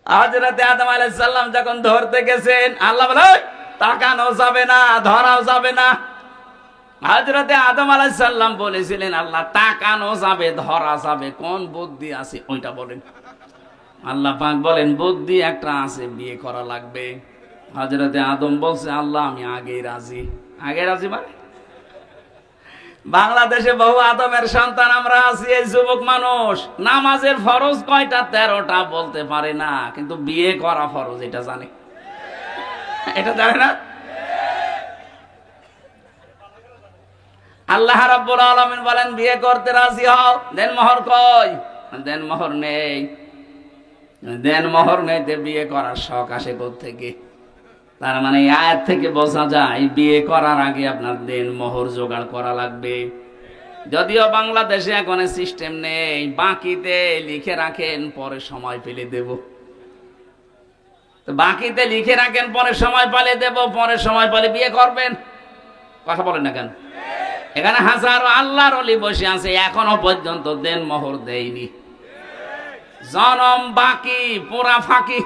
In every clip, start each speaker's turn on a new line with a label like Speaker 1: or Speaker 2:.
Speaker 1: হযরতে আদম আলাইহিস সালাম যখন ধরতে গেছেন, আল্লাহ বলে তাকানো যাবে না, ধরাও যাবে না। হযরতে আদম আলাইহিস সালাম বলেছিলেন, আল্লাহ তাকানো যাবে, ধরা যাবে, কোন বুদ্ধি আছে ওইটা বলেন। আল্লাহ পাক বলেন বুদ্ধি একটা আছে, বিয়ে করা লাগবে। হযরতে আদম বলছে, আল্লাহ আমি আগেই রাজি। আগে রাজি মানে বাংলাদেশে বহু আদমের সন্তান আমরা আছি, এই যুবক মানুষ নামাজের ফরজ কয়টা? 13টা বলতে পারে না, কিন্তু বিয়ে করা ফরজ এটা জানে। এটা জানে না। আল্লাহ রাব্বুল আলামিন বলেন বিয়ে করতে রাজি হও, দেন মোহর কই? দেন মোহর নেই। দেন মোহর নেইতে বিয়ে করার শখ আসে কোত্থেকে? তার মানে এই আয়াত থেকে বোঝা যায় বিয়ে করার আগে আপনার দেন মোহর জোগাড় করা লাগবে। যদিও বাংলাদেশে এখন সিস্টেম নেই, বাকিতে লিখে রাখেন পরে সময় পেলে দেব। তো বাকিতে লিখে রাখেন পরে সময় পেলে দেব, পরে সময় পেলে বিয়ে করবেন। কথা বলেন না কেন? এখানে হাজারো আল্লাহর ওলি বসে আছে, এখনো পর্যন্ত দেন মোহর দেয়নি। জনম বাকি, পুরা ফাঁকি।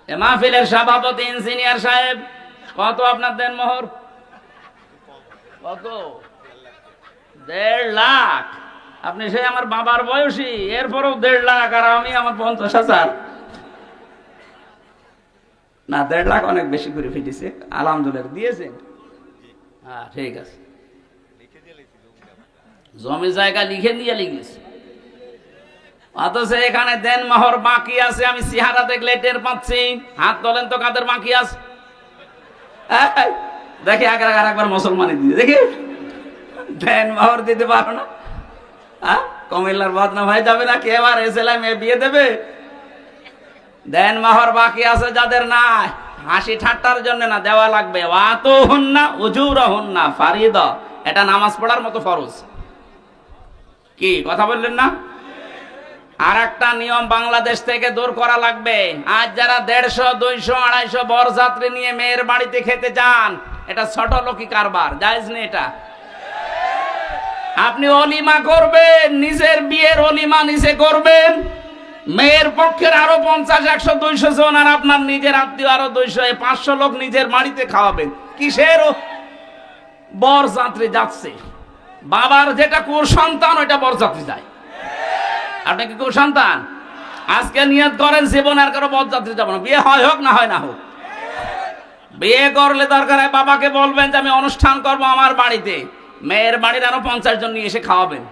Speaker 1: মাহফিলের সভাপতি ইঞ্জিনিয়ার সাহেব, কত আপনার দেন মোহর? কত? 1.5 লাখ। আপনি সেই আমার বাবার বয়সী, এরপরেও 1.5 লাখ, আর আমি আমার 50,000। না, 1.5 লাখ অনেক বেশি করে ফিটেছে। আলহামদুলিল্লাহ দিয়েছেন। হ্যাঁ ঠিক আছে, জমি জায়গা লিখে দিয়ে লিখেছে। অথচ এখানে দেন মোহর বাকি আছে, আমি চেহারা দেখলে টের পাচ্ছি। হাত তোলেন তো কাদের বাকি আছে। দেখি একবার মুসলমানি দিয়ে দেখি, দেন মোহর দিতে পারো না? কুমিল্লার বদনাম হয়ে যাবে না? কে এবার এসেলাম মেয়ে বিয়ে দেবে? দেন মোহর বাকি আছে যাদের, না হাসি ঠাট্টার জন্য না, দেওয়া লাগবে। ওয়াতো হুন্না উজুর হুন্না ফারিদা, এটা নামাজ পড়ার মতো ফরজ। কি কথা বললেন না? আর একটা নিয়ম বাংলাদেশ থেকে দূর করা লাগবে। আজ যারা 150, 200, 250 বরযাত্রী নিয়ে মেয়ের বাড়িতে খেতে যান, এটা ছোট লোকি কারবার, জায়েজ নেই এটা। আপনি অলিমা করবেন, নিজের বিয়ের অলিমা নিজে করবেন, মেয়ের পক্ষের আরো 50, 100, 200 জন, আর আপনার নিজের আত্মীয় আরো 200, 500 লোক নিজের বাড়িতে খাওয়াবেন। কিসের বরযাত্রী যাচ্ছে? বাবার যেটা কুসন্তান ওইটা বরযাত্রী যায়। আপনি কি কুসন্তান? আজকে নিয়ত করেন জীবন আর কারো বরযাত্রী যাবো না, বিয়ে হয় হোক না হয় না হোক। বিয়ে করলে দরকার হয় বাবাকে বলবেন যে আমি অনুষ্ঠান করবো আমার বাড়িতে, মেয়ের বাড়ির আরো 50 জন নিয়ে এসে খাওয়াবেন।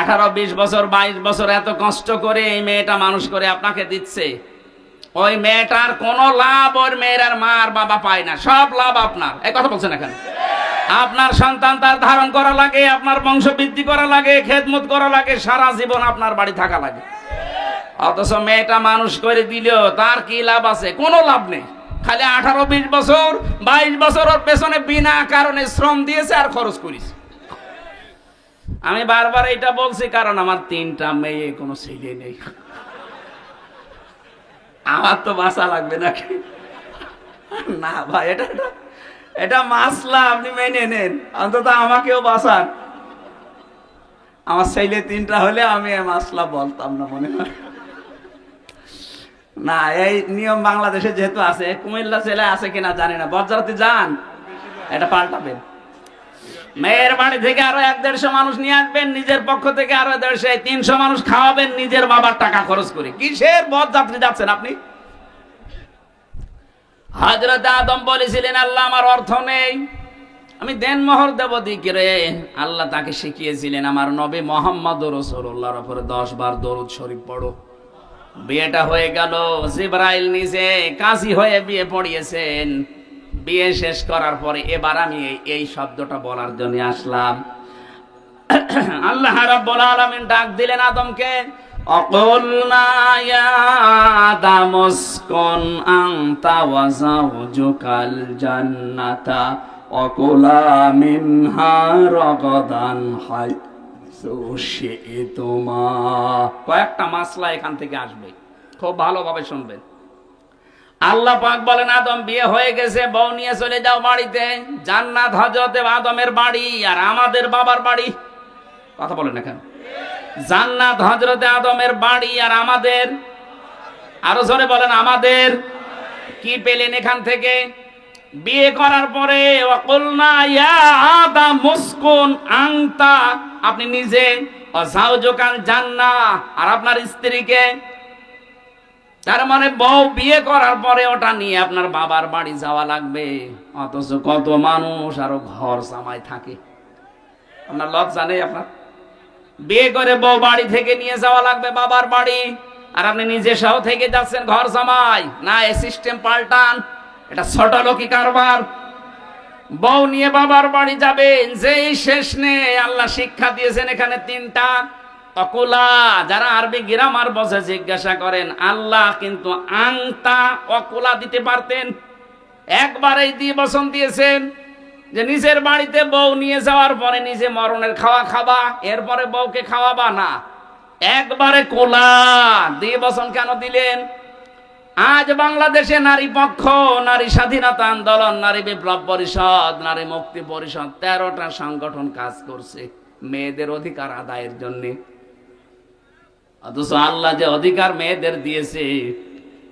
Speaker 1: 18, 20 বছর, 22 বছর এত কষ্ট করে এই মেয়েটা মানুষ করে আপনাকে দিচ্ছে, ওই মেয়েটার কোনো লাভ ওর মেয়ের আর মা আর বাবা পায় না, সব লাভ আপনার। এই কথা বলছেন এখন? আপনার সন্তান তার ধারণ করা লাগে, আপনার বংশ বৃদ্ধি করা লাগে, খেদমত করা লাগে, সারা জীবন আপনার বাড়ি থাকা লাগে। অথচ মেয়েটা মানুষ করে দিলেও তার কি লাভ আছে? কোনো লাভ নেই। খালি 18, 20 বছর, 22 বছর ওর পেছনে বিনা কারণে শ্রম দিয়েছে আর খরচ করেছে। আমি বারবার এটা বলছি কারণ আমার 3টা মেয়ে, কোনো ছেলে নেই। আমার তো বাঁচা লাগবে নাকি? না ভাই, এটা মাসলা, আপনি মেনে নেন, অন্তত আমাকেও বাঁচান। আমার ছেলে 3টা হলে আমি মাসলা বলতাম না মনে হয়। না, এই নিয়ম বাংলাদেশে যেহেতু আছে, কুমিল্লা জেলায় আছে কিনা জানি না, বরযাত্রী যান, এটা পাল্টাবেন। মেয়ের বাড়ি থেকে আরো 100-150 মানুষ নিয়ে আসবেন, নিজের পক্ষ থেকে আরো 150, 300 মানুষ খাওয়াবেন নিজের বাবার টাকা খরচ করে। কিসের বরযাত্রী যাচ্ছেন আপনি? হযরত আদম বলেছিলেন, আল্লাহ আমার অর্থ নেই, আমি দেন মোহর দেব দিকে। আল্লাহ তাকে শিখিয়েছিলেন, আমার নবী মুহাম্মদুর রাসূলুল্লাহর উপরে 10 বার দরুদ শরীফ পড়ো। বিয়েটা হয়ে গেল, জিবরাইল নিজে কাজী হয়ে বিয়ে পড়িয়েছেন। বিয়ে শেষ করার পরে এবার আমি এই শব্দটা বলার জন্য আসলাম। আল্লাহ রাব্বুল আলামিন ডাক দিলেন আদমকে, অকুলনা ইয়া আদাম উসকুন আনতা ওয়া যাওজুকাল জান্নাতা ওয়াকুলা মিনহা রাগাদান হাইসু শি'তুমা। কয়েকটা মাসলা এখান থেকে আসবে, খুব ভালোভাবে শুনবেন। আল্লাহ পাক বলেন, আদম বিয়ে হয়ে গেছে, বউ নিয়ে চলে যাও বাড়িতে। জান্নাত হযরত আদমের বাড়ি আর আমাদের বাবার বাড়ি। কথা বলেন না কেন? জান্নাত হযরতে আদমের বাড়ি, আর আমাদের, আরো জোরে বলেন আমাদের। কি পেলেন এখান থেকে? বিয়ে করার পরে ওয়াকুলনা ইয়া আদম মুসকুন আনতা, আপনি নিজে, ওয়াজাওজুকাল জান্নাহ, আর আপনার স্ত্রীকে। তার মানে বউ বিয়ে করার পরে ওটা নিয়ে আপনার বাবার বাড়ি যাওয়া লাগবে, অথচ কত মানুষ আরো ঘর জামাই থাকে। আপনার লজ্জা নেই? আপনার বিয়ে করে বউ বাড়ি থেকে নিয়ে যাওয়া লাগবে বাবার বাড়ি, আর আপনি নিজে সহ থেকে যাচ্ছেন ঘর জামাই। না, এই সিস্টেম পাল্টান, এটা ছোট লোকি কারবার। বউ নিয়ে বাবার বাড়ি যাবেন, যেই শেষ নেই। আল্লাহ শিক্ষা দিয়েছেন এখানে তিনটা অকুলা। যারা আরবি গ্রামার বসে জিজ্ঞাসা করেন, আল্লাহ কিন্তু আংতা অকুলা দিতে পারতেন, একবারেই দিয়ে বসন দিয়েছেন যে নিজের বাড়িতে বউ নিয়ে যাওয়ার পরে নিজে মরণের খাওয়া খাবা, এরপরে বউকে খাওয়াবা না। একবারে কোলা দিয়ে বসন কেন দিলেন? আজ বাংলাদেশে নারী পক্ষ, নারী স্বাধীনতা আন্দোলন, নারী বিপ্লব পরিষদ, নারী মুক্তি পরিষদ, 13টা সংগঠন কাজ করছে মেয়েদের অধিকার আদায়ের জন্য। অথচ আল্লাহ যে অধিকার মেয়েদের দিয়েছে,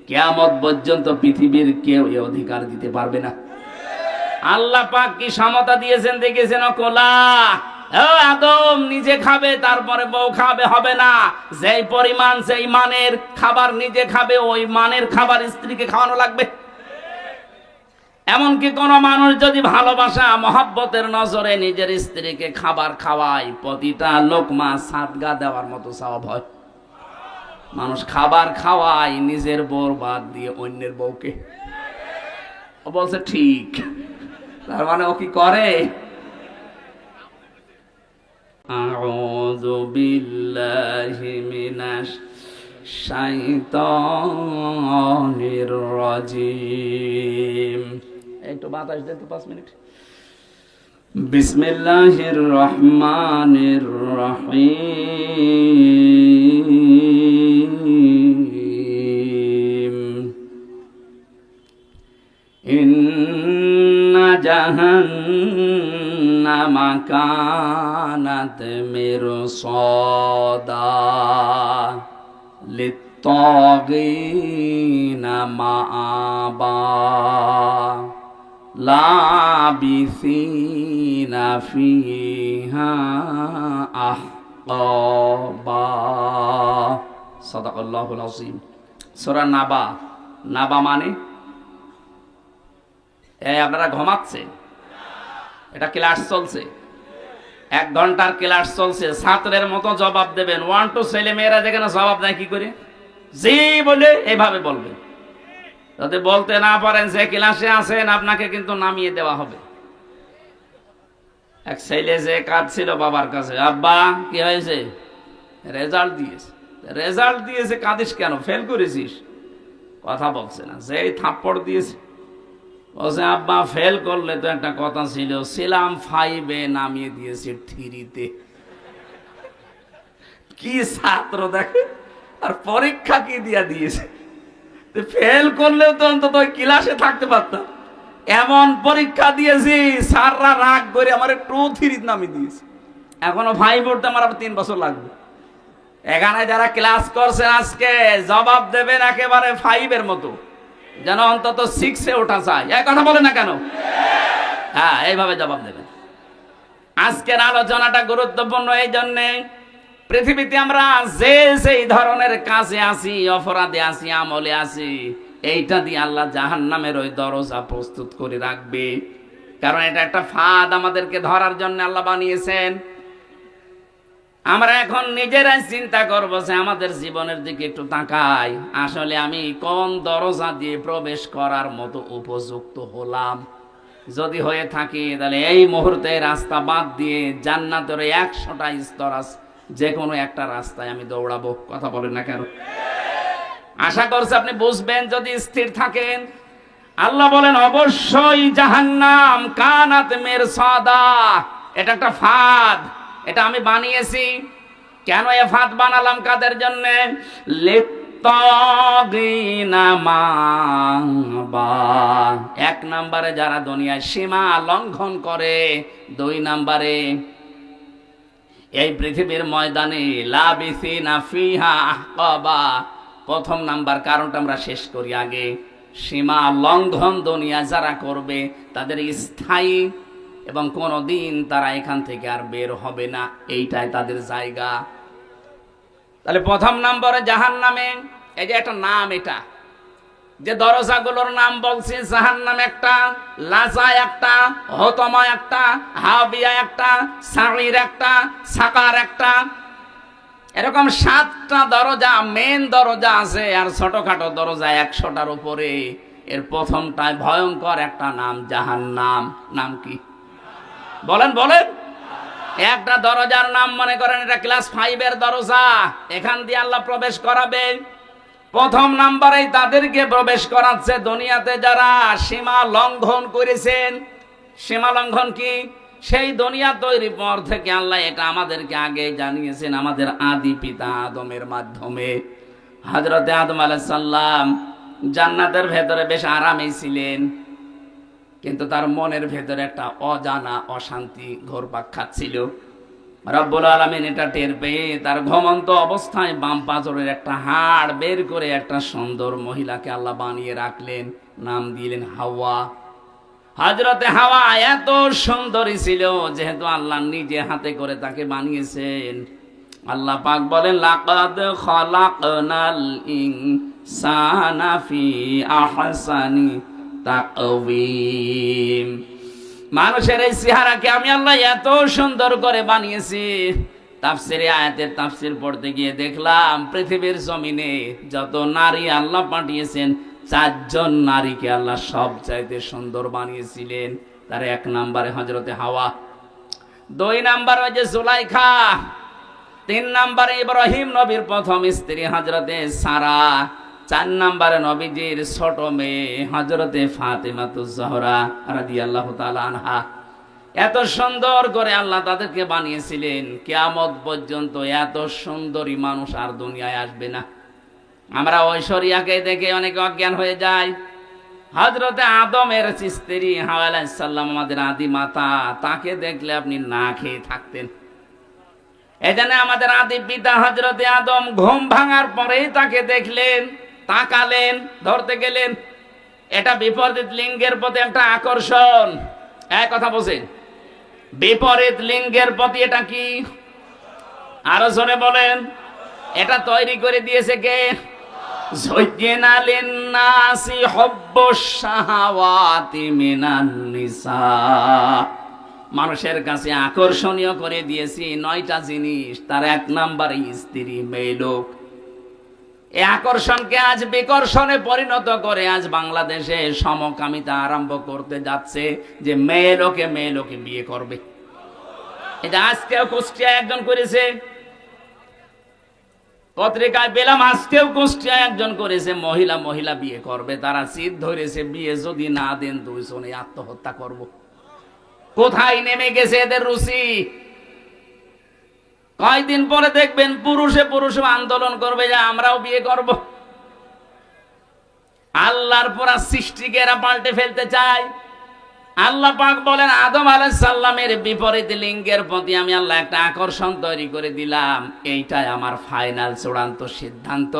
Speaker 1: কিয়ামত পর্যন্ত পৃথিবীর কেউ এই অধিকার দিতে পারবে না। আল্লাহ পাক কি সমতা দিয়েছেন দেখেছেন? কোলা আদম নিজে খাবে, তারপরে বউ খাবে, হবে না। যেই পরিমাণ যেই মানের খাবার নিজে খাবে, ওই মানের খাবার স্ত্রীকে খাওয়ানো লাগবে। এমনকি কোন মানুষ যদি ভালোবাসা মহব্বতের নজরে নিজের স্ত্রীকে খাবার খাওয়ায়, প্রতিটা লোকমা সাদগা দেওয়ার মতো সওয়াব হয়। মানুষ খাবার খাওয়ায় নিজের বউর বাদ দিয়ে অন্যের বউকে। ও বলছে ঠিক, তার মানে ও কি করে? আউযু বিল্লাহি মিনাশ শাইতানির রাজিম। একটু বাতাস দেন তো 5 মিনিট। বিসমিল্লাহির রহমানির রহিম। ইন্না জাহান্নামা কানাত মিরসাদা লিত্তাগীনা মাআবা লাবিসিনা ফিহা আহকাবা। সাদাকাল্লাহুল আযীম। সূরা নাবা। নাবা মানে আপনারা ঘুমাচ্ছেন, এটা ক্লাস চলছে, 1 ঘন্টার ক্লাস চলছে। ছাত্রের মতো জবাব দেবেন। 1 টু ছেলে মেয়েরা যেখানে জবাব দেয় কি করে? জি বলে এইভাবে বলবেন। যদি বলতে না পারেন যে ক্লাসে আছেন, আপনাকে কিন্তু নামিয়ে দেওয়া হবে। এক ছেলে যে কাঁদছিল বাবার কাছে, আব্বা কি হয়েছে? রেজাল্ট দিয়েছে। রেজাল্ট দিয়েছে, কাঁদিস কেন? ফেল করেছিস? কথা বলছে না। যেই থাপ্পড় দিয়েছে, বলছে আব্বা ফেল করলে তো একটা কথা ছিল, ছিলাম 5-এ, নামিয়ে দিয়েছি 3-তে। কি ছাত্র দেখে, আর পরীক্ষা কি দিয়া দিয়েছে। ফেল করলেও তো অন্তত ক্লাসে থাকতে পারতাম। এমন পরীক্ষা দিয়েছি, স্যাররা রাগ করে আমার 2-3 নামিয়ে দিয়েছে। এখনো 5 উঠতে আমার আবার 3 বছর লাগবে। এখানে যারা ক্লাস করছেন আজকে জবাব দেবেন একেবারে 5-এর মতো, যেন অন্তত 6-এ ওঠা যায়। এক কথা বলে না কেন? হ্যাঁ, এইভাবে জবাব দেবেন। আজকের আলোচনাটা গুরুত্বপূর্ণ এই জন্যে, পৃথিবীতে আমরা যে সেই ধরনের কাজে আছি, অপরাধে আছি, আমলে আছি, এইটা দিয়ে আল্লাহ জাহান্নামের ওই দরজা প্রস্তুত করে রাখবে। কারণ এটা একটা ফাঁদ আমাদেরকে ধরার জন্য আল্লাহ বানিয়েছেন। আমরা এখন নিজেরাই চিন্তা করবো যে আমাদের জীবনের দিকে একটু তাকাই, আসলে আমি কোন দরজা দিয়ে প্রবেশ করার মতো উপযুক্ত হলাম। যদি হয়ে থাকি, তাহলে এই মুহূর্তে রাস্তা বাদ দিয়ে জান্নাতের 100টা স্তর আছে, যে কোনো একটা রাস্তায় আমি দৌড়াবো। কথা বলেন না কেন? আশা করছি আপনি বুঝবেন যদি স্থির থাকেন। আল্লাহ বলেন অবশ্যই জাহান্নাম কানাত মিরসাদা, এটা একটা ফাঁদ, এটা আমি বানিয়েছি। কেন এ ফাঁদ বানালাম? কাদের জন্য? লিত্তাগীনা মা'বা। 1 নম্বরে যারা দুনিয়ায় সীমা লঙ্ঘন করে, 2 নম্বরে এই পৃথিবীর ময়দানে লাবিসিনা ফিহা আহকাবা। প্রথম নাম্বার কারণটা আমরা শেষ করি আগে। সীমা লঙ্ঘন দুনিয়া যারা করবে তাদের স্থায়ী এবং কোনোদিন তারা এখান থেকে আর বের হবে না, এইটাই তাদের জায়গা। তাহলে প্রথম নম্বরে জাহান্নামে, এই যে একটা নাম, এটা যে দরজাগুলোর নাম বলছি, জাহান্নাম একটা, লাজা একটা, হতমা একটা, হাবিয়া একটা, সাঈর একটা, সাকার একটা, এরকম 7টা দরজা, মেন দরজা আছে, আর ছোটখাটো দরজা 100টার উপরে। এর প্রথমটায় ভয়ঙ্কর একটা নাম, জাহান্নাম। নাম কি বলেন বলেন? একটা দরজার নাম মনে করেন এটা ক্লাস 5-এর দরজা, এখান দিয়ে আল্লাহ প্রবেশ করাবে। প্রথম নাম্বারেই তাদেরকে প্রবেশ করাচ্ছে দুনিয়াতে যারা সীমা লঙ্ঘন করেছেন। সীমা লঙ্ঘন কি? সেই দুনিয়া তৈরির পর থেকে আল্লাহ এটা আমাদেরকে আগে জানিয়েছেন, আমাদের আদি পিতা আদমের মাধ্যমে। হযরতে আদম আলাইহিস সালাম জান্নাতের ভেতরে বেশ আরামেই ছিলেন, কিন্তু তার মনের ভেতরে একটা অজানা অশান্তি ঘুরপাক খাচ্ছিল। রব্বুল আলামিন এটা টের পেয়ে তার ঘুমন্ত অবস্থায় বাম পাজরের একটা হাড় বের করে একটা সুন্দর মহিলাকে আল্লাহ বানিয়ে রাখলেন, নাম দিলেন হাওয়া। হযরতে হাওয়া এত সুন্দরী ছিল, যেহেতু আল্লাহ নিজে হাতে করে তাকে বানিয়েছেন। আল্লাহ পাক বলেন, লাকাদ খালাকনাল ইনসানা ফি আহসানি তাকওয়িম। মানুষের এই চেহারাকে আমি আল্লাহ এত সুন্দর করে বানিয়েছি। তাফসিরে আয়াতের তাফসির পড়তে গিয়ে দেখলাম পৃথিবীর জমিনে যত নারী আল্লাহ পাঠিয়েছেন, 4 জন নারীকে আল্লাহ সবচাইতে সুন্দর বানিয়েছিলেন। তার 1 নম্বরে হযরতে হাওয়া, 2 নম্বরে ওই যে জুলাইখা, 3 নম্বরে ইব্রাহিম নবীর প্রথম স্ত্রী হযরতে সারা, 4 নম্বরে নবীজির ছোট মেয়ে হযরতে ফাতেমাতুজ জহরা রাদিয়াল্লাহু তাআলা আনহা। এত সুন্দর করে আল্লাহ তাদেরকে বানিয়েছিলেন, কিয়ামত পর্যন্ত এত সুন্দরী মানুষ আর দুনিয়ায় আসবে না। আমরা ঐশ্বরিয়াকে দেখে অনেক অজ্ঞান হয়ে যায়। হযরতে আদমের স্ত্রী হাওয়া আলাইহিস সালাম, আমাদের আদি মাতা, তাকে দেখলে আপনি না খেয়ে থাকতেন। এজন্য আমাদের আদি পিতা হযরতে আদম ঘুম ভাঙার পরেই তাকে দেখলেন, তাকালেন, ধরতে গেলেন। এটা বিপরীত লিঙ্গের প্রতি একটা আকর্ষণ। এক কথা বলছেন, বিপরীত লিঙ্গের প্রতি এটা কি? আরো জোরে বলেন। এটা তৈরি করে দিয়েছে কে? যুজ্জিনা লিন্নাসি হুব্বুশ শাহাওয়াতি মিনান নিসা। মানুষের কাছে আকর্ষণীয় করে দিয়েছি 9টা জিনিস, তার 1 নম্বরে স্ত্রী, মেয়ে লোক। এই আকর্ষণকে আজ বিকর্ষণে পরিণত করে আজ বাংলাদেশে সমকামিতা আরম্ভ করতে যাচ্ছে, যে মেয়ে লোকে বিয়ে করবে। এটা আজকেও কুষ্টিয়ায় একজন করেছে, পত্রিকায় পেলাম, আজকেও কুষ্টিয়ায় একজন করেছে, মহিলা বিয়ে করবে। তারা জিদ ধরেছে, বিয়ে যদি না দেন 2 জনে আত্মহত্যা করব। কোথায় নেমে গেছে এদের রুচি? কয়েকদিন পরে দেখবেন পুরুষে আন্দোলন করবে যে আমরাও বিয়ে করব। আল্লাহর পুরা সৃষ্টিকে এরা পাল্টে ফেলতে চায়। আল্লাহ পাক বলেন, আদম আলাইহিস সালামের বিপরীত লিঙ্গের প্রতি আমি আল্লাহ একটা আকর্ষণ তৈরি করে দিলাম। এইটাই আমার ফাইনাল চূড়ান্ত সিদ্ধান্ত।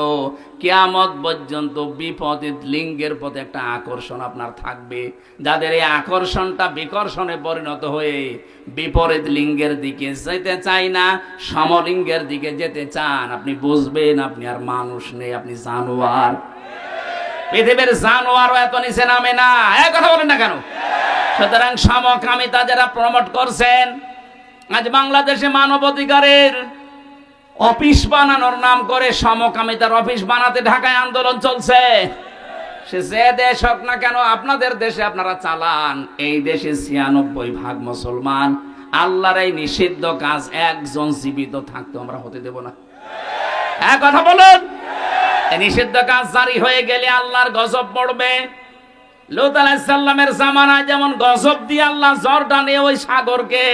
Speaker 1: কিয়ামত পর্যন্ত বিপরীত লিঙ্গের প্রতি একটা আকর্ষণ আপনার থাকবে। যাদের এই আকর্ষণটা বিকর্ষণে পরিণত হয়ে বিপরীত লিঙ্গের দিকে যেতে চাই না, সমলিঙ্গের দিকে যেতে চান, আপনি বুঝবেন আপনি আর মানুষ নেই, আপনি জানোয়ার। পৃথিবীর জানোয়ারও এত নিচে নামে না। এক কথা বলেন না কেন? সুতরাং সমকামিতা যারা প্রমোট করছেন, আজ বাংলাদেশে মানবাধিকারের অফিস বানানোর নাম করে সমকামিতার অফিস বানাতে ঢাকায় আন্দোলন চলছে। সে যে দেশ হোক না কেন, আপনাদের দেশে আপনারা চালান। এই দেশে 96% মুসলমান। আল্লাহর এই নিষিদ্ধ কাজ একজন জীবিত থাকতে আমরা হতে দেব না। এক কথা বলুন। নিষিদ্ধ কাজ জারি হয়ে গেলে আল্লাহর গজব পড়বে। লূত আলাইহিস সালামের জামানায় যেমন গজব দিয়ে আল্লাহ জর্ডানে ওই সাগরকে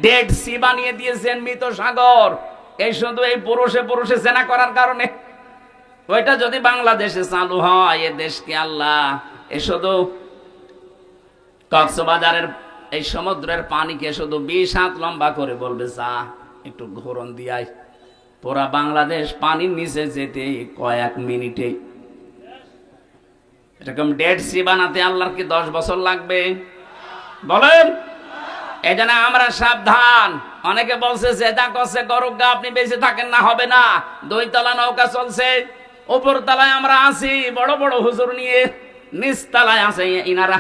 Speaker 1: ডেড সি বানিয়ে দিয়েছেন, মৃত সাগর। এই শুধু এই পুরুষে জেনা করার কারণে। ওইটা যদি বাংলাদেশে চালু হয়, এ দেশকে আল্লাহ এ শুধু কক্সবাজারের এই সমুদ্রের পানিকে শুধু 20 হাত লম্বা করে বলবে, যা একটু ঘোরন দিয়াই পুরা বাংলাদেশ পানির নিচে যেতে কয়েক মিনিটে। এরকম ডেড সি বানাতে আল্লাহর কি 10 বছর লাগবে বলেন? এই জন্য আমরা সাবধান। অনেকে বলছে যেটা করছে করুক গা, আপনি বেঁচে থাকেন না, হবে না। 2 তলা নৌকা চলছে, উপর তলায় আমরা আছি বড় বড় হুজুর নিয়ে, নিচ তলায় আছে ইনারা।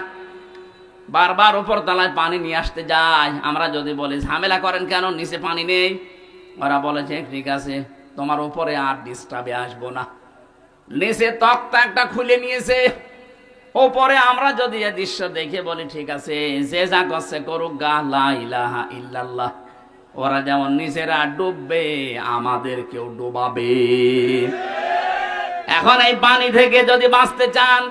Speaker 1: বারবার উপর তলায় পানি নিয়ে আসতে যায়। আমরা যদি বলি ঝামেলা করেন কেন, নিচে পানি নেই, ওরা বলেছে ঠিক আছে তোমার উপরে আর ডিস্টার্বে আসবো না। নিচে তক্তা একটা খুলে নিয়েছে, ওপরে আমরা যদি এই দৃশ্য দেখে বলি ঠিক আছে যে যা করছে করুক গা, লা ইলাহা ইল্লাল্লাহ। ওরা যেমন নিজেরা ডুববে আমাদেরকেও ডুবাবে। এখন এই পানি থেকে যদি বাঁচতে চান,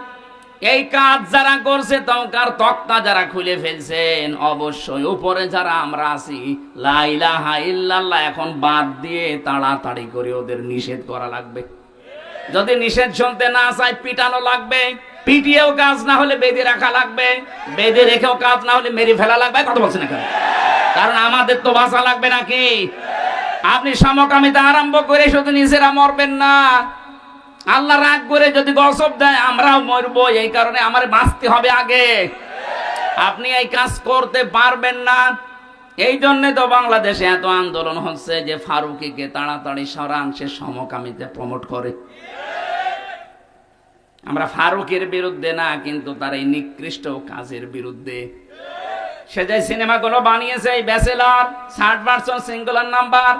Speaker 1: এই কাজ যারা করছে তওকার তক্তা যারা খুলে ফেলছেন, অবশ্যই উপরে যারা আমরা আছি লা ইলাহা ইল্লাল্লাহ এখন বাদ দিয়ে তাড়াতাড়ি করে ওদের নিষেধ করা লাগবে। যদি নিষেধ শুনতে না চায় পিটানো লাগবে, পিটিয়েও কাজ না হলে বেঁধে রাখা লাগবে, বেঁধে রেখেও কাজ না হলে মেরে ফেলা লাগবে। কথা বলছেন না কেন? কারণ আমাদের তো বাঁচা লাগবে নাকি? আপনি সমকামিতা আরম্ভ করে শুধু নিজেরা মরবেন না, আল্লাহ রাগ করে যদি গজব দেয় আমরাও মরবো। এই কারণে আমার বাঁচতে হবে আগে। আপনি এই কাজ করতে পারবেন না। এই জন্য তো বাংলাদেশে এত আন্দোলন হচ্ছে যে ফারুকীকে তাড়াতাড়ি সরান, সে সমকামিতা প্রমোট করে। আমরা ফারুকের বিরুদ্ধে না, কিন্তু তার এই নিকৃষ্ট কাজের বিরুদ্ধে। সে যে সিনেমাগুলো বানিয়েছে এই ব্যাচেলর, 60% সিঙ্গুলার নাম্বার,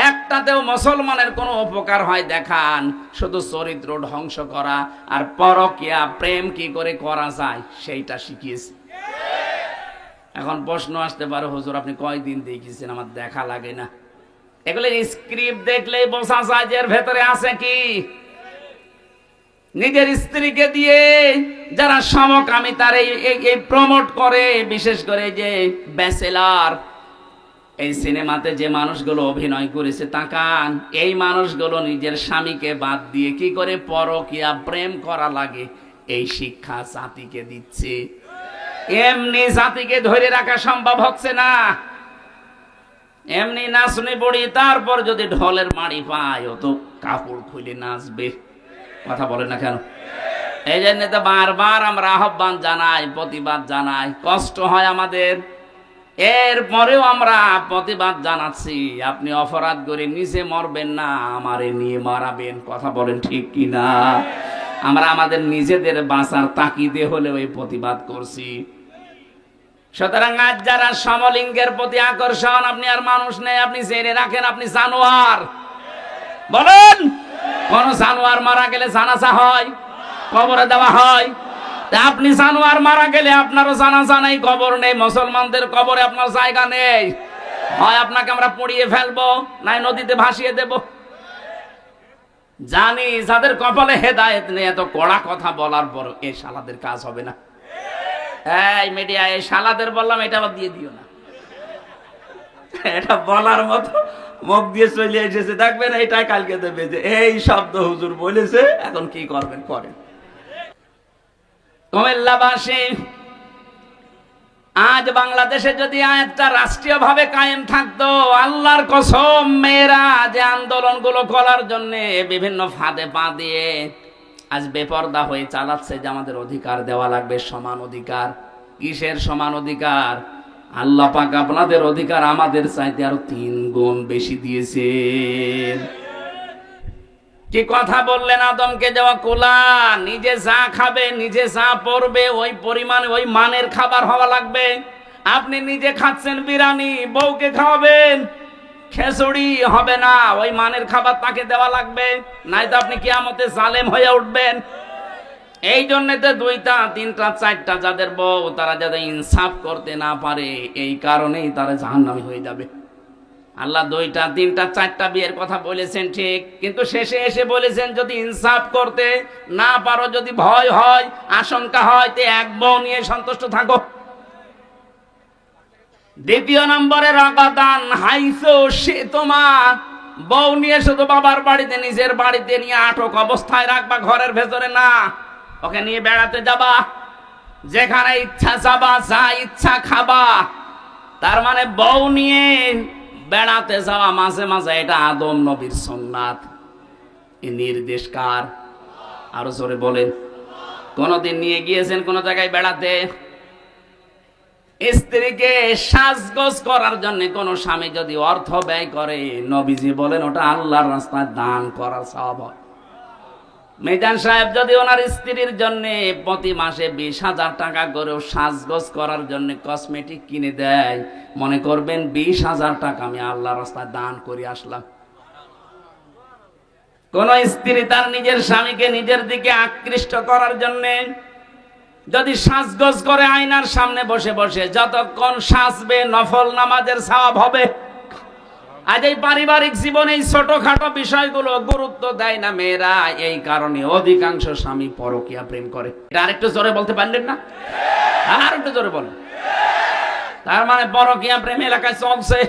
Speaker 1: একটাতেও মুসলমানের কোনো উপকার হয় দেখান, শুধু চরিত্র ধ্বংস করা আর পরকীয়া প্রেম কি করে করা যায় সেইটা শিখিয়েছে। এখন প্রশ্ন আসতে পারে হুজুর আপনি কয়দিন দেখেছেন, আমার দেখা লাগে না। এগুলো স্ক্রিপ্ট দেখলেই বোঝা যায় যে এর ভেতরে আছে কি। নিজের স্ত্রীকে দিয়ে যারা সমকামিতার এই প্রমোট করে, বিশেষ করে যে ব্যাচেলর, এই সিনেমাতে যে মানুষগুলো অভিনয় করেছে তাকান, এই মানুষগুলো নিজের স্বামীকে বাদ দিয়ে কি করে পরকীয়া প্রেম করা লাগে এই শিক্ষা জাতিকে দিচ্ছে। এমনি জাতিকে ধরে রাখা সম্ভব হচ্ছে না। এমনি নাচনি পড়ি, তারপর যদি ঢোলের মাড়ি পায় ও তো কাপড় খুলে নাচবে। কথা বলেন না কেন? এই জন্য তো বারবার আমরা আহ্বান জানাই, প্রতিবাদ জানাই, কষ্ট হয় আমাদের, এরপরেও আমরা প্রতিবাদ জানাচ্ছি। আপনি অপরাধ করে নিজে মরবেন না, আমারে নিয়ে মারাবেন। কথা বলেন ঠিক কিনা? আমরা আমাদের নিজেদের বাঁচার তাকিদে হলেও এই প্রতিবাদ করছি। সুতরাং আজ যারা সমলিঙ্গের প্রতি আকর্ষণ, আপনি আর মানুষ নেই, আপনি জেনে রাখেন আপনি জানোয়ার। বলেন, কোন জানোয়ার মারা গেলে জানাজা হয়, কবরে দেওয়া হয়? আপনি জানোয়ার মারা গেলে আপনারও জানাজা নেই, কবর নেই, মুসলমানদের কবরে আপনার জায়গা নেই। হয় আপনাকে আমরা পুড়িয়ে ফেলবো, নাই নদীতে ভাসিয়ে দেব। জানি যাদের কপালে হেদায়েত নেই, এত কড়া কথা বলার পর এই শালাদের কাজ হবে না। এই মিডিয়া, এই শালাদের বললাম, এটা আবার দিয়ে দিও না। এটা বলার মতো মুখ দিয়ে চলে এসেছে, দেখবেন এইটাই কালকে দেবে যে এই শব্দ হুজুর বলেছে, এখন কি করবেন করেন। কুমিল্লাবাসী, আজ বাংলাদেশে যদি আয়াতটা রাষ্ট্রীয়ভাবে কায়েম থাকতো, আল্লাহর কসম মেয়েরা যে আন্দোলনগুলো করার জন্য বিভিন্ন ফাঁদে পা দিয়ে আজ বেপরদা হয়ে চালাচ্ছে যে আমাদের অধিকার দেওয়া লাগবে, সমান অধিকার। কিসের সমান অধিকার? আল্লাহ পাক আপনাদের অধিকার আমাদের চাইতে আরো 3 গুণ বেশি দিয়েছেন। কি কথা বললেন? আদমকে দেওয়া কোলা, নিজে যা খাবে, নিজে যা পরবে, ওই পরিমাণে ওই মানের খাবার হওয়া লাগবে। আপনি নিজে খাচ্ছেন বিরিয়ানি, বউকে খাওয়াবেন, খিচুড়ি হবে না, ওই মানের খাবার তাকে দেওয়া লাগবে, নাই তো আপনি কিয়ামতে জালেম হয়ে উঠবেন। এই জন্য তো 2টা 3টা 4টা যাদের বউ, তারা যাতে ইনসাফ করতে না পারে, এই কারণেই তারা জাহান্নামী হয়ে যাবে। আল্লাহ 2টা 3টা 4টা বিয়ের কথা বলেছেন ঠিক, কিন্তু শেষে এসে বলেছেন যদি ইনসাফ করতে না পারো, যদি ভয় হয়, আশঙ্কা হয়, তে 1 বউ নিয়ে সন্তুষ্ট থাকো। 2 নম্বরে রাগাদান হাইসো, সে তোমার বউ নিয়ে শুধু বাবার বাড়িতে, নিজের বাড়িতে নিয়ে আটক অবস্থায় রাখবা, ঘরের ভেতরে না। ওকে নিয়ে বেড়াতে যাবা, যেখানে ইচ্ছা যাবা, যা ইচ্ছা খাবা। তার মানে বউ নিয়ে বেড়াতে যাওয়া মাঝে মাঝে এটা আদম নবীর সুন্নাত। এই নির্দেশ কার? আরো জোরে বলেন। কোনদিন নিয়ে গিয়েছেন কোন জায়গায় বেড়াতে? স্ত্রীকে সাজগোজ করার জন্য কোন স্বামী যদি অর্থ ব্যয় করে, নবীজি বলেন ওটা আল্লাহর রাস্তায় দান করার সওয়াব হয়। মিজান সাহেব যদি ওনার স্ত্রীর জন্য প্রতি মাসে 20,000 টাকা করেও সাজগোজ করার জন্য কসমেটিক কিনে দেয়, মনে করবেন 20,000 টাকা আমি আল্লাহর রাস্তায় দান করে আসলাম। কোন স্ত্রী তার নিজের স্বামীকে নিজের দিকে আকৃষ্ট করার জন্য যদি সাজগোজ করে আয়নার সামনে বসে বসে যতক্ষণ সাজবে নফল নামাজের সওয়াব হবে। আজ এই পারিবারিক জীবনে এই ছোটখাটো বিষয়গুলো গুরুত্ব দেয় না মেয়েরা, এই কারণে অধিকাংশ স্বামী পরকীয়া প্রেম করে। এটা আরেকটু জোরে বলতে পারলেন না? আর একটু জোরে বলেন। তার মানে পরকীয়া প্রেম এলাকায় চলছে।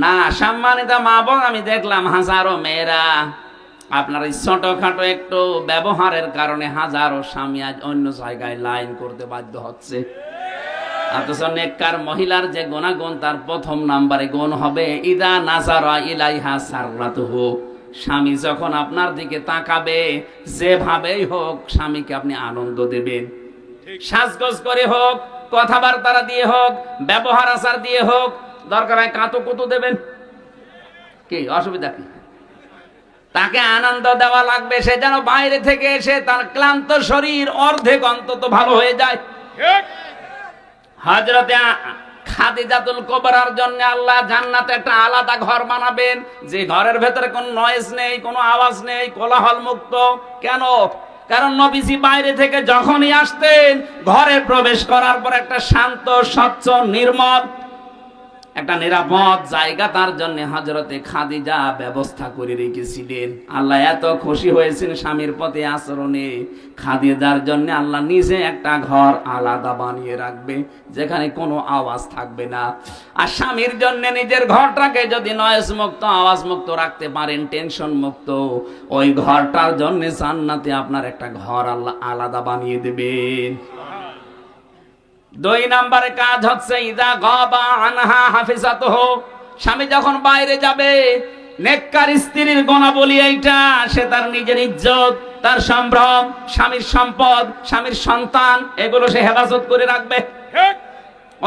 Speaker 1: না, সম্মানিত মা বোন, আমি দেখলাম হাজারো মেয়েরা আপনার এই ছোটখাটো একটু ব্যবহারের কারণে হাজারো স্বামী আজ অন্য জায়গায় লাইন করতে বাধ্য হচ্ছে। অথচ নেককার মহিলার যে গুণাগুণ, তার প্রথম নাম্বারে গুণ হবে ইদা নাজারা ইলাইহা সাররাতুহু। স্বামী যখন আপনার দিকে তাকাবে, যেভাবেই হোক স্বামীকে আপনি আনন্দ দেবেন। সাজগোজ করে হোক, কথাবার্তা দিয়ে হোক, ব্যবহার আচার দিয়ে হোক, দরকার হয় কাঁতো কুতু দেবেন। কি অসুবিধা কি? তাকে আনন্দ দেওয়া লাগবে। সে যেন বাইরে থেকে এসে তার ক্লান্ত শরীর অর্ধেক অন্তত ভালো হয়ে যায়। হযরতে খাদিজাতুল কুবরার জন্য আল্লাহ জান্নাতে একটা আলাদা ঘর বানাবেন, যে ঘরের ভেতরে কোনো নয়েজ নেই, কোনো আওয়াজ নেই, কোলাহল মুক্ত। কেন? কারণ নবীজি বাইরে থেকে যখনই আসতেন, ঘরে প্রবেশ করার পর একটা শান্ত, স্বচ্ছ, নির্মল, একটা নিরাপদ জায়গা তার জন্য হযরতে খাদিজা ব্যবস্থা করে রেখেছিলেন। আল্লাহ এত খুশি হয়েছেন স্বামীর প্রতি আচরণে, খাদিজার জন্য আল্লাহ নিজে একটা ঘর আলাদা বানিয়ে রাখবে, যেখানে কোনো আওয়াজ থাকবে না। আর স্বামীর জন্য নিজের ঘরটাকে যদি নয়েজ মুক্ত, আওয়াজ মুক্ত রাখতে পারেন, টেনশন মুক্ত, ওই ঘরটার জন্য জান্নাতে আপনার একটা ঘর আল্লাহ আলাদা বানিয়ে দেবেন। 2 নম্বরে কাজ হচ্ছে ইদা গাবা আনহা হাফিজাতুহু। স্বামী যখন বাইরে যাবে, নেককার স্ত্রীর গুণাবলী এইটা, সে তার নিজের ইজ্জত, তার সম্ভ্রম, স্বামীর সম্পদ, স্বামীর সন্তান, এগুলো সে হেফাজত করে রাখবে।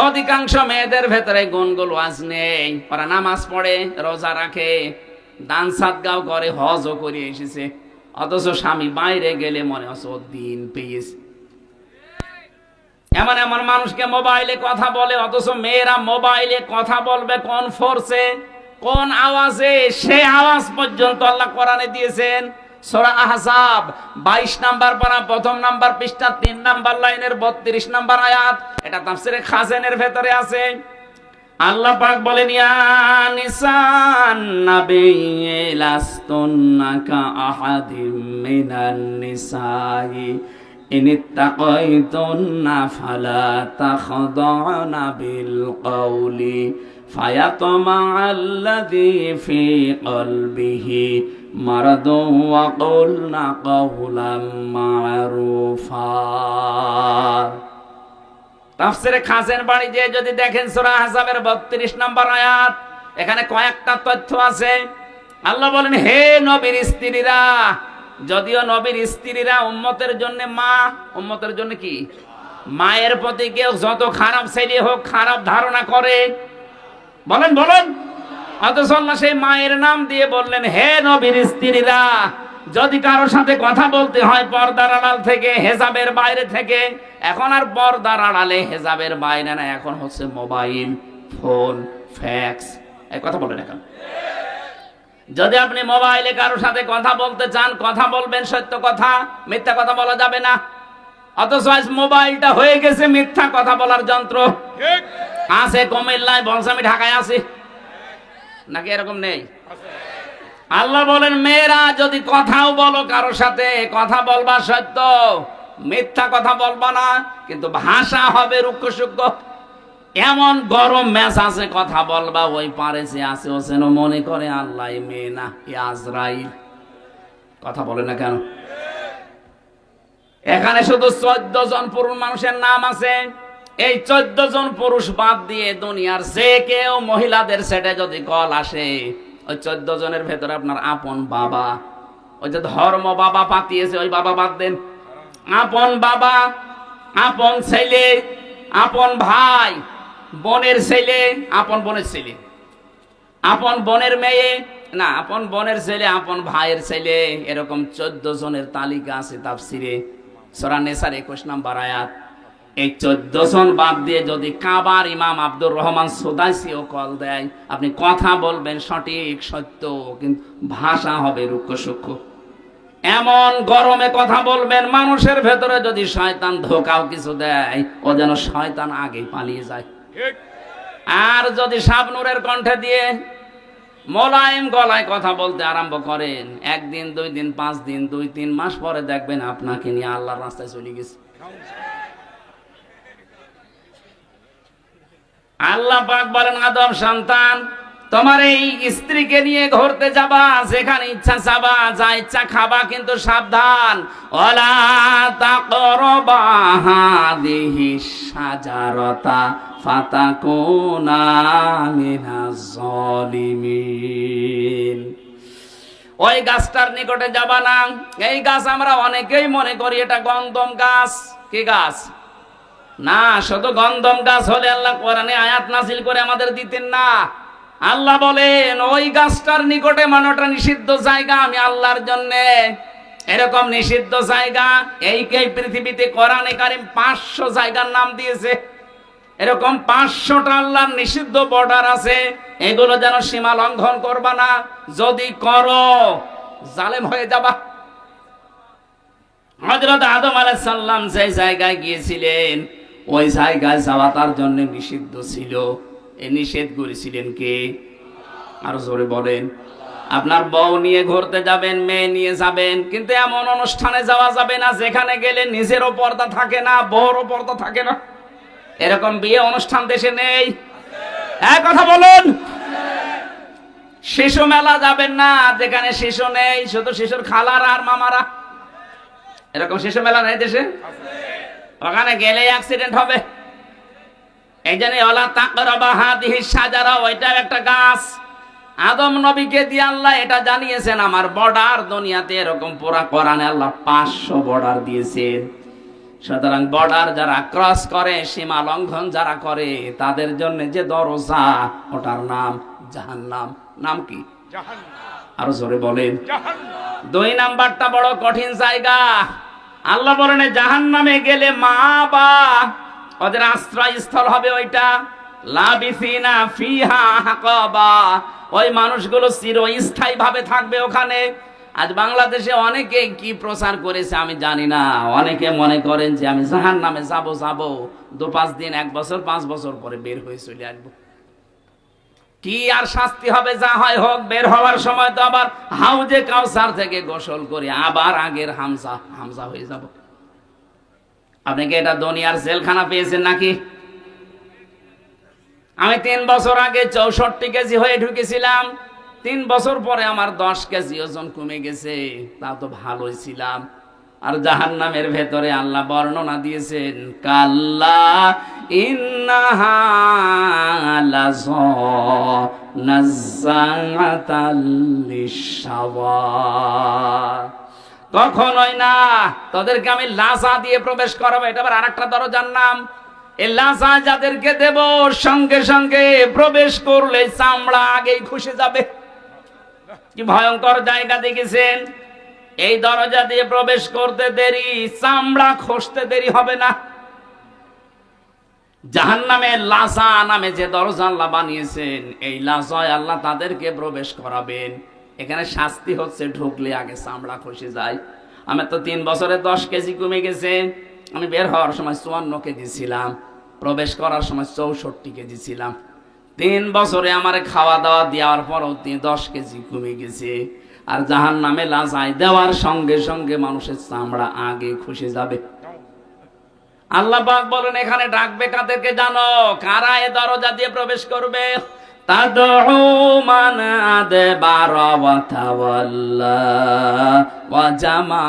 Speaker 1: অধিকাংশ মেয়েদের ভেতরে গুণগুলো আজ নেই। ওরা নামাজ পড়ে, রোজা রাখে, দান সাদগাও করে, হজও করে এসেছে, অথচ স্বামী বাইরে গেলে মনে হচ্ছে ও দিন পেয়েছে। এমন এমন মানুষকে মোবাইলে কথা বলে, অথচ মেয়েরা মোবাইলে কথা বলবে কোন ফোর্সে, কোন আওয়াজে, সে আওয়াজ পর্যন্ত আল্লাহ কোরআনে দিয়েছেন। সূরা আহজাব 22 নাম্বার পারা, প্রথম নাম্বার পৃষ্ঠা, 3 নাম্বার লাইনের 32 নাম্বার আয়াত। এটা তাফসীরে খাজানের ভেতরে আছে। আল্লাহ পাক বলেন, ইয়া নিসান নাবিয়্যি লাস্তুন্না কা আহাদিম মিনান নিসাই ইনিত্তাকাইতুন্না ফালা তাখদাউনা বিল কওলি ফায়াতমাআল্লাযী ফী কলবিহি মারাদুন ওয়া কুলনা কাওলাম মা'রুফা। তাফসীরে খাজেন বাড়ি যে যদি দেখেন সূরা আহজাবের 32 নম্বর আয়াত, এখানে কয়েকটা তথ্য আছে। আল্লাহ বলেন, হে নবীর স্ত্রীরা, যদিও নবীর স্ত্রীরা উম্মতের জন্য মা, উম্মতের জন্য কি? মায়ের প্রতি কেউ যত খারাপ ছেলে হোক, খারাপ ধারণা করে, বলেন বলেন, অথচ আল্লাহ সেই মায়ের নাম দিয়ে বললেন, হে নবীর স্ত্রীরা, যদি কারোর সাথে কথা বলতে হয় পর্দার আড়াল থেকে, হেজাবের বাইরে থেকে, এখন আর পর্দার আড়ালে হেজাবের বাইরে না, এখন হচ্ছে মোবাইল ফোন, ফ্যাক্স, এই কথা বলেন। এখন যদি আপনি মোবাইলে কারোর সাথে কথা বলতে চান, কথা বলবেন সত্য কথা, মিথ্যা কথা বলা যাবে না। অথচ আজ মোবাইলটা হয়ে গেছে মিথ্যা কথা বলার যন্ত্র। আছে কুমিল্লায়, বলছে আমি ঢাকায় আছি, নাকি এরকম নেই? আল্লাহ বলেন, মেয়েরা যদি কথাও বলো কারোর সাথে, কথা বলবা সত্য, মিথ্যা কথা বলবা না, কিন্তু ভাষা হবে রুক্ষ সূক্ষ্ম। এমন গরম মেজাজে কথা বলবা, ওই পারে যে আছে ও যেন মনে করে আল্লাহ মেয়ে না, আজরাইল। কথা বলে না কেন? এখানে শুধু 14 জন পুরুষ মানুষের নাম আছে। এই 14 জন পুরুষ বাদ দিয়ে দুনিয়ার যে কেউ মহিলাদের সেটে যদি কল আসে, ওই 14 জনের ভেতরে আপনার আপন বাবা, ওই যে ধর্ম বাবা পাতিয়েছে ওই বাবা বাদ দেন, আপন বাবা, আপন ছেলে, আপন ভাই, বোনের ছেলে, আপন বোনের ছেলে, আপন বোনের মেয়ে, না আপন বোনের ছেলে, আপন ভাইয়ের ছেলে, এরকম 14 জনের তালিকা আছে তাফসিরে সূরা নিসার 21 নম্বর আয়াত। এই 14 জন বাদ দিয়ে যদি কাবার ইমাম আব্দুর রহমান সুদাইসিও কল দেয়, আপনি কথা বলবেন সঠিক সত্য, কিন্তু ভাষা হবে রুক্ষ সূক্ষ্ম। এমন গরমে কথা বলবেন, মানুষের ভেতরে যদি শয়তান ধোকাও কিছু দেয়, ও যেন শয়তান আগে পালিয়ে যায়। আর যদি শাবনূরের কণ্ঠে দিয়ে মোলায়েম গলায় কথা বলতে আরম্ভ করেন, 1 দিন 2 দিন 5 দিন 2-3 মাস পরে দেখবেন আপনাকে নিয়ে আল্লাহর রাস্তায় চলে গেছে। আল্লাহ পাক বলেন, আদম সন্তান, তোমার এই স্ত্রীকে নিয়ে ঘুরতে যাবা, যেখানে ইচ্ছা যাবা, যা ইচ্ছা খাবা, কিন্তু সাবধান, ওয়ালা তাকরাবা হাদিহিশ শাজারাতা ফাতাকুনা মিনাজ জালিমিন। ওই গাছটার নিকটে যাবা না। এই গাছ আমরা অনেকেই মনে করি এটা গন্ধম গাছ। কি গাছ? না, শুধু গন্ধম গাছ হলে আল্লাহ কোরআনে আয়াত নাযিল করে আমাদের দিতেন না। আল্লাহ বলেন ওই গাছটার নিকটে, মানে ওটা নিষিদ্ধ জায়গা আমি আল্লাহর জন্য। এরকম নিষিদ্ধ জায়গা এই পৃথিবীতে কোরআনে কারীম 500 জায়গার নাম দিয়েছে। এরকম 500টা আল্লাহর নিষিদ্ধ বর্ডার আছে, এগুলো যেন সীমা লঙ্ঘন করবা না। যদি করো জালেম হয়ে যাবা। হযরত আদম আলাইহিস সালাম যে জায়গায় গিয়েছিলেন, ওই জায়গায় যাওয়া তার জন্য নিষিদ্ধ ছিল। এই নিষেধ করেছিলেন কে? আরো জোরে বলেন। আপনার বউ নিয়ে ঘুরতে যাবেন, মেয়ে নিয়ে যাবেন, কিন্তু এমন অনুষ্ঠানে যাওয়া যাবে না যেখানে গেলে নিজেরও পর্দা থাকে না, বউরও পর্দা থাকে না। এরকম বিয়ে অনুষ্ঠান দেশে নেই? এক কথা বলুন। শিশু মেলা যাবেন না যেখানে শিশু নেই, শুধু শিশুর খালারা আর মামারা। এরকম শিশু মেলা নেই দেশে? ওখানে গেলে অ্যাক্সিডেন্ট হবে। এই জন্য ওয়ালা তাকরাবা হাদিহিশ শাজারা, ওইটাও একটা গাছ। আদম নবীকে দিয়ে আল্লাহ এটা জানিয়েছেন, আমার বর্ডার দুনিয়াতে এরকম পুরা কোরআনে আল্লাহ 500 বর্ডার দিয়েছেন। সুতরাং বর্ডার যারা ক্রস করে, সীমা লঙ্ঘন যারা করে, তাদের জন্য যে দরজা, ওটার নাম জাহান্নাম। নাম কি? জাহান্নাম। আরো জোরে বলেন। জাহান্নাম। 2 নাম্বারটা বড় কঠিন জায়গা। আল্লাহ বলেন জাহান্নামে গেলে মা বা ওদের আশ্রয়স্থল হবে ওইটা, লাবিসিনা ফিহা হাকাবা। ওই মানুষগুলো চিরস্থায়ী ভাবে থাকবে ওখানে। আজ বাংলাদেশে অনেকে কি প্রচার করেছে আমি জানি না, অনেকে মনে করেন যে আমি জাহান্নামে যাব 2-5 দিন, 1 বছর 5 বছর পরে বের হয়ে চলে আসবো। কি আর শাস্তি হবে, যা হয় হোক। বের হওয়ার সময় তো আবার হাউজে কাউসার থেকে গোসল করে আবার আগের হামজা হয়ে যাব। আপনি কি এটা দুনিয়ার জেলখানা পেয়েছেন নাকি? আমি 3 বছর আগে 64 কেজি হয়ে ঢুকেছিলাম। 3 বছর পরে আমার 10 কেজি ওজন কমে গেছে। তা তো ভালোই ছিলাম। আর জাহান্নামের ভেতরে আল্লাহ বর্ণনা দিয়েছেন, কাল্লা ইন্নাহা লাযা নাযাআতাল লিশাওয়া। কখনোই না, তোদেরকে আমি লাজা দিয়ে প্রবেশ করাবো। এটা আবার আরেকটা দরজার নাম। এই লাজা যাদেরকে দেব, সঙ্গে সঙ্গে প্রবেশ করলে চামড়া আগেই খসে যাবে। কি ভয়ঙ্কর জায়গা দেখেছেন? এই দরজা দিয়ে প্রবেশ করতে দেরি, চামড়া খসতে দেরি হবে না। জাহান্নামে লাজা নামে যে দরজা আল্লাহ বানিয়েছেন, এই লাজায় আল্লাহ তাদেরকে প্রবেশ করাবেন। এখানে শাস্তি হচ্ছে ঢুকলে আগে চামড়া খসে যায়। আমার তো 3 বছরে 10 কেজি কমে গেছে। আমি বের হওয়ার সময় 54 কেজি ছিলাম, প্রবেশ করার সময় 64 কেজি ছিলাম। 3 বছরে আমার খাওয়া দাওয়া দেওয়ার পরও 10 কেজি কমে গেছে। আর জাহান্নামে লাজায় দেওয়ার সঙ্গে সঙ্গে মানুষের চামড়া আগে খসে যাবে। আল্লাহ পাক বলেন এখানে ডাকবে কাদেরকে জানো? কারা এ দরজা দিয়ে প্রবেশ করবে? তাদউ মান আদবারা ওয়া তাওয়াল্লা ওয়া জামা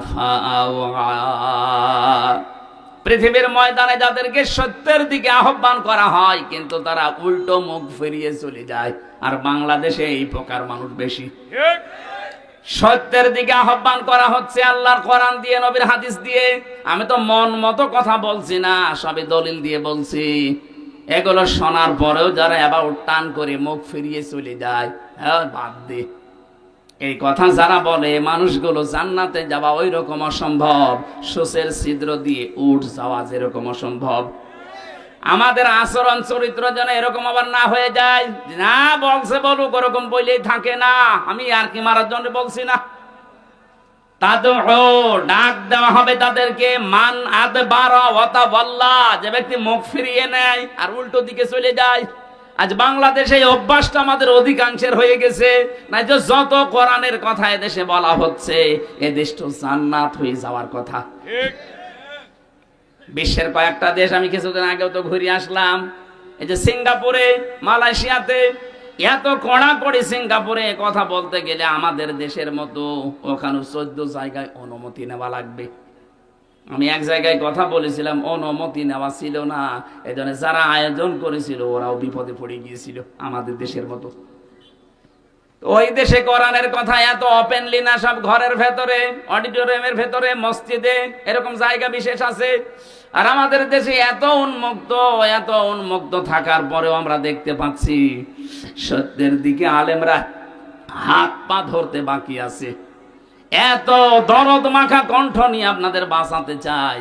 Speaker 1: ফাআওয়া। পৃথিবীর ময়দানে যাদেরকে সত্যের দিকে আহ্বান করা হয় কিন্তু তারা উল্টো মুখ ফিরিয়ে চলে যায়। আর বাংলাদেশে এই প্রকার মানুষ বেশি। সত্যের দিকে আহ্বান করা হচ্ছে আল্লাহর কোরআন দিয়ে, নবীর হাদিস দিয়ে। আমি তো মন মতো কথা বলছি না, সবই দলিল দিয়ে বলছি। এগুলো শোনার পরেও যারা এবার টান করে মুখ ফিরিয়ে চলে যায়, হ্যাঁ বাদ দে। এই কথা যারা বলে মানুষগুলো জান্নাতে যাওয়া ওই রকম অসম্ভব, সূচের ছিদ্র দিয়ে উঠ যাওয়া যেরকম অসম্ভব। আমাদের আচরণ চরিত্র যেন এরকম আবার না হয়ে যায়, না বলছে বলুক ওরকম বলেই থাকে না। আমি আর কি মারার জন্য বলছি না। তাদের ডাক দেওয়া হবে তাদেরকে, মান আদবারা ওয়া তাওয়াল্লা, যে ব্যক্তি মুখ ফিরিয়ে নেয় আর উল্টো দিকে চলে যায়। আজ বাংলাদেশে এই অভ্যাসটা আমাদের অধিকাংশের হয়ে গেছে। না যে যত কোরআনের কথা এদেশে বলা হচ্ছে, এদেশ তো জান্নাত হয়ে যাওয়ার কথা। বিশ্বের কয়েকটা দেশ আমি কিছুদিন আগেও তো ঘুরে আসলাম, এই যে সিঙ্গাপুরে, মালয়েশিয়াতে, এত কড়াকড়ি সিঙ্গাপুরে কথা বলতে গেলে আমাদের দেশের মতো ওখানে 14 জায়গায় অনুমতি নেওয়া লাগবে। আমি এক জায়গায় কথা বলেছিলাম, অনুমতি নেওয়া ছিল না, এজন্য যারা আয়োজন করেছিল ওরাও বিপদে পড়ে গিয়েছিল আমাদের দেশের মতো। ওই দেশে কোরআনের কথা এত ওপেনলি না, সব ঘরের ভেতরে, অডিটোরিয়ামের ভেতরে, মসজিদে, এরকম জায়গা বিশেষ আছে। আর আমাদের দেশে এত উন্মুক্ত থাকার পরেও আমরা দেখতে পাচ্ছি সত্যের দিকে আলেমরা হাত পা ধরতে বাকি আছে। এত দরদ মাখা কণ্ঠ নিয়ে আপনাদের বাঁচাতে চাই,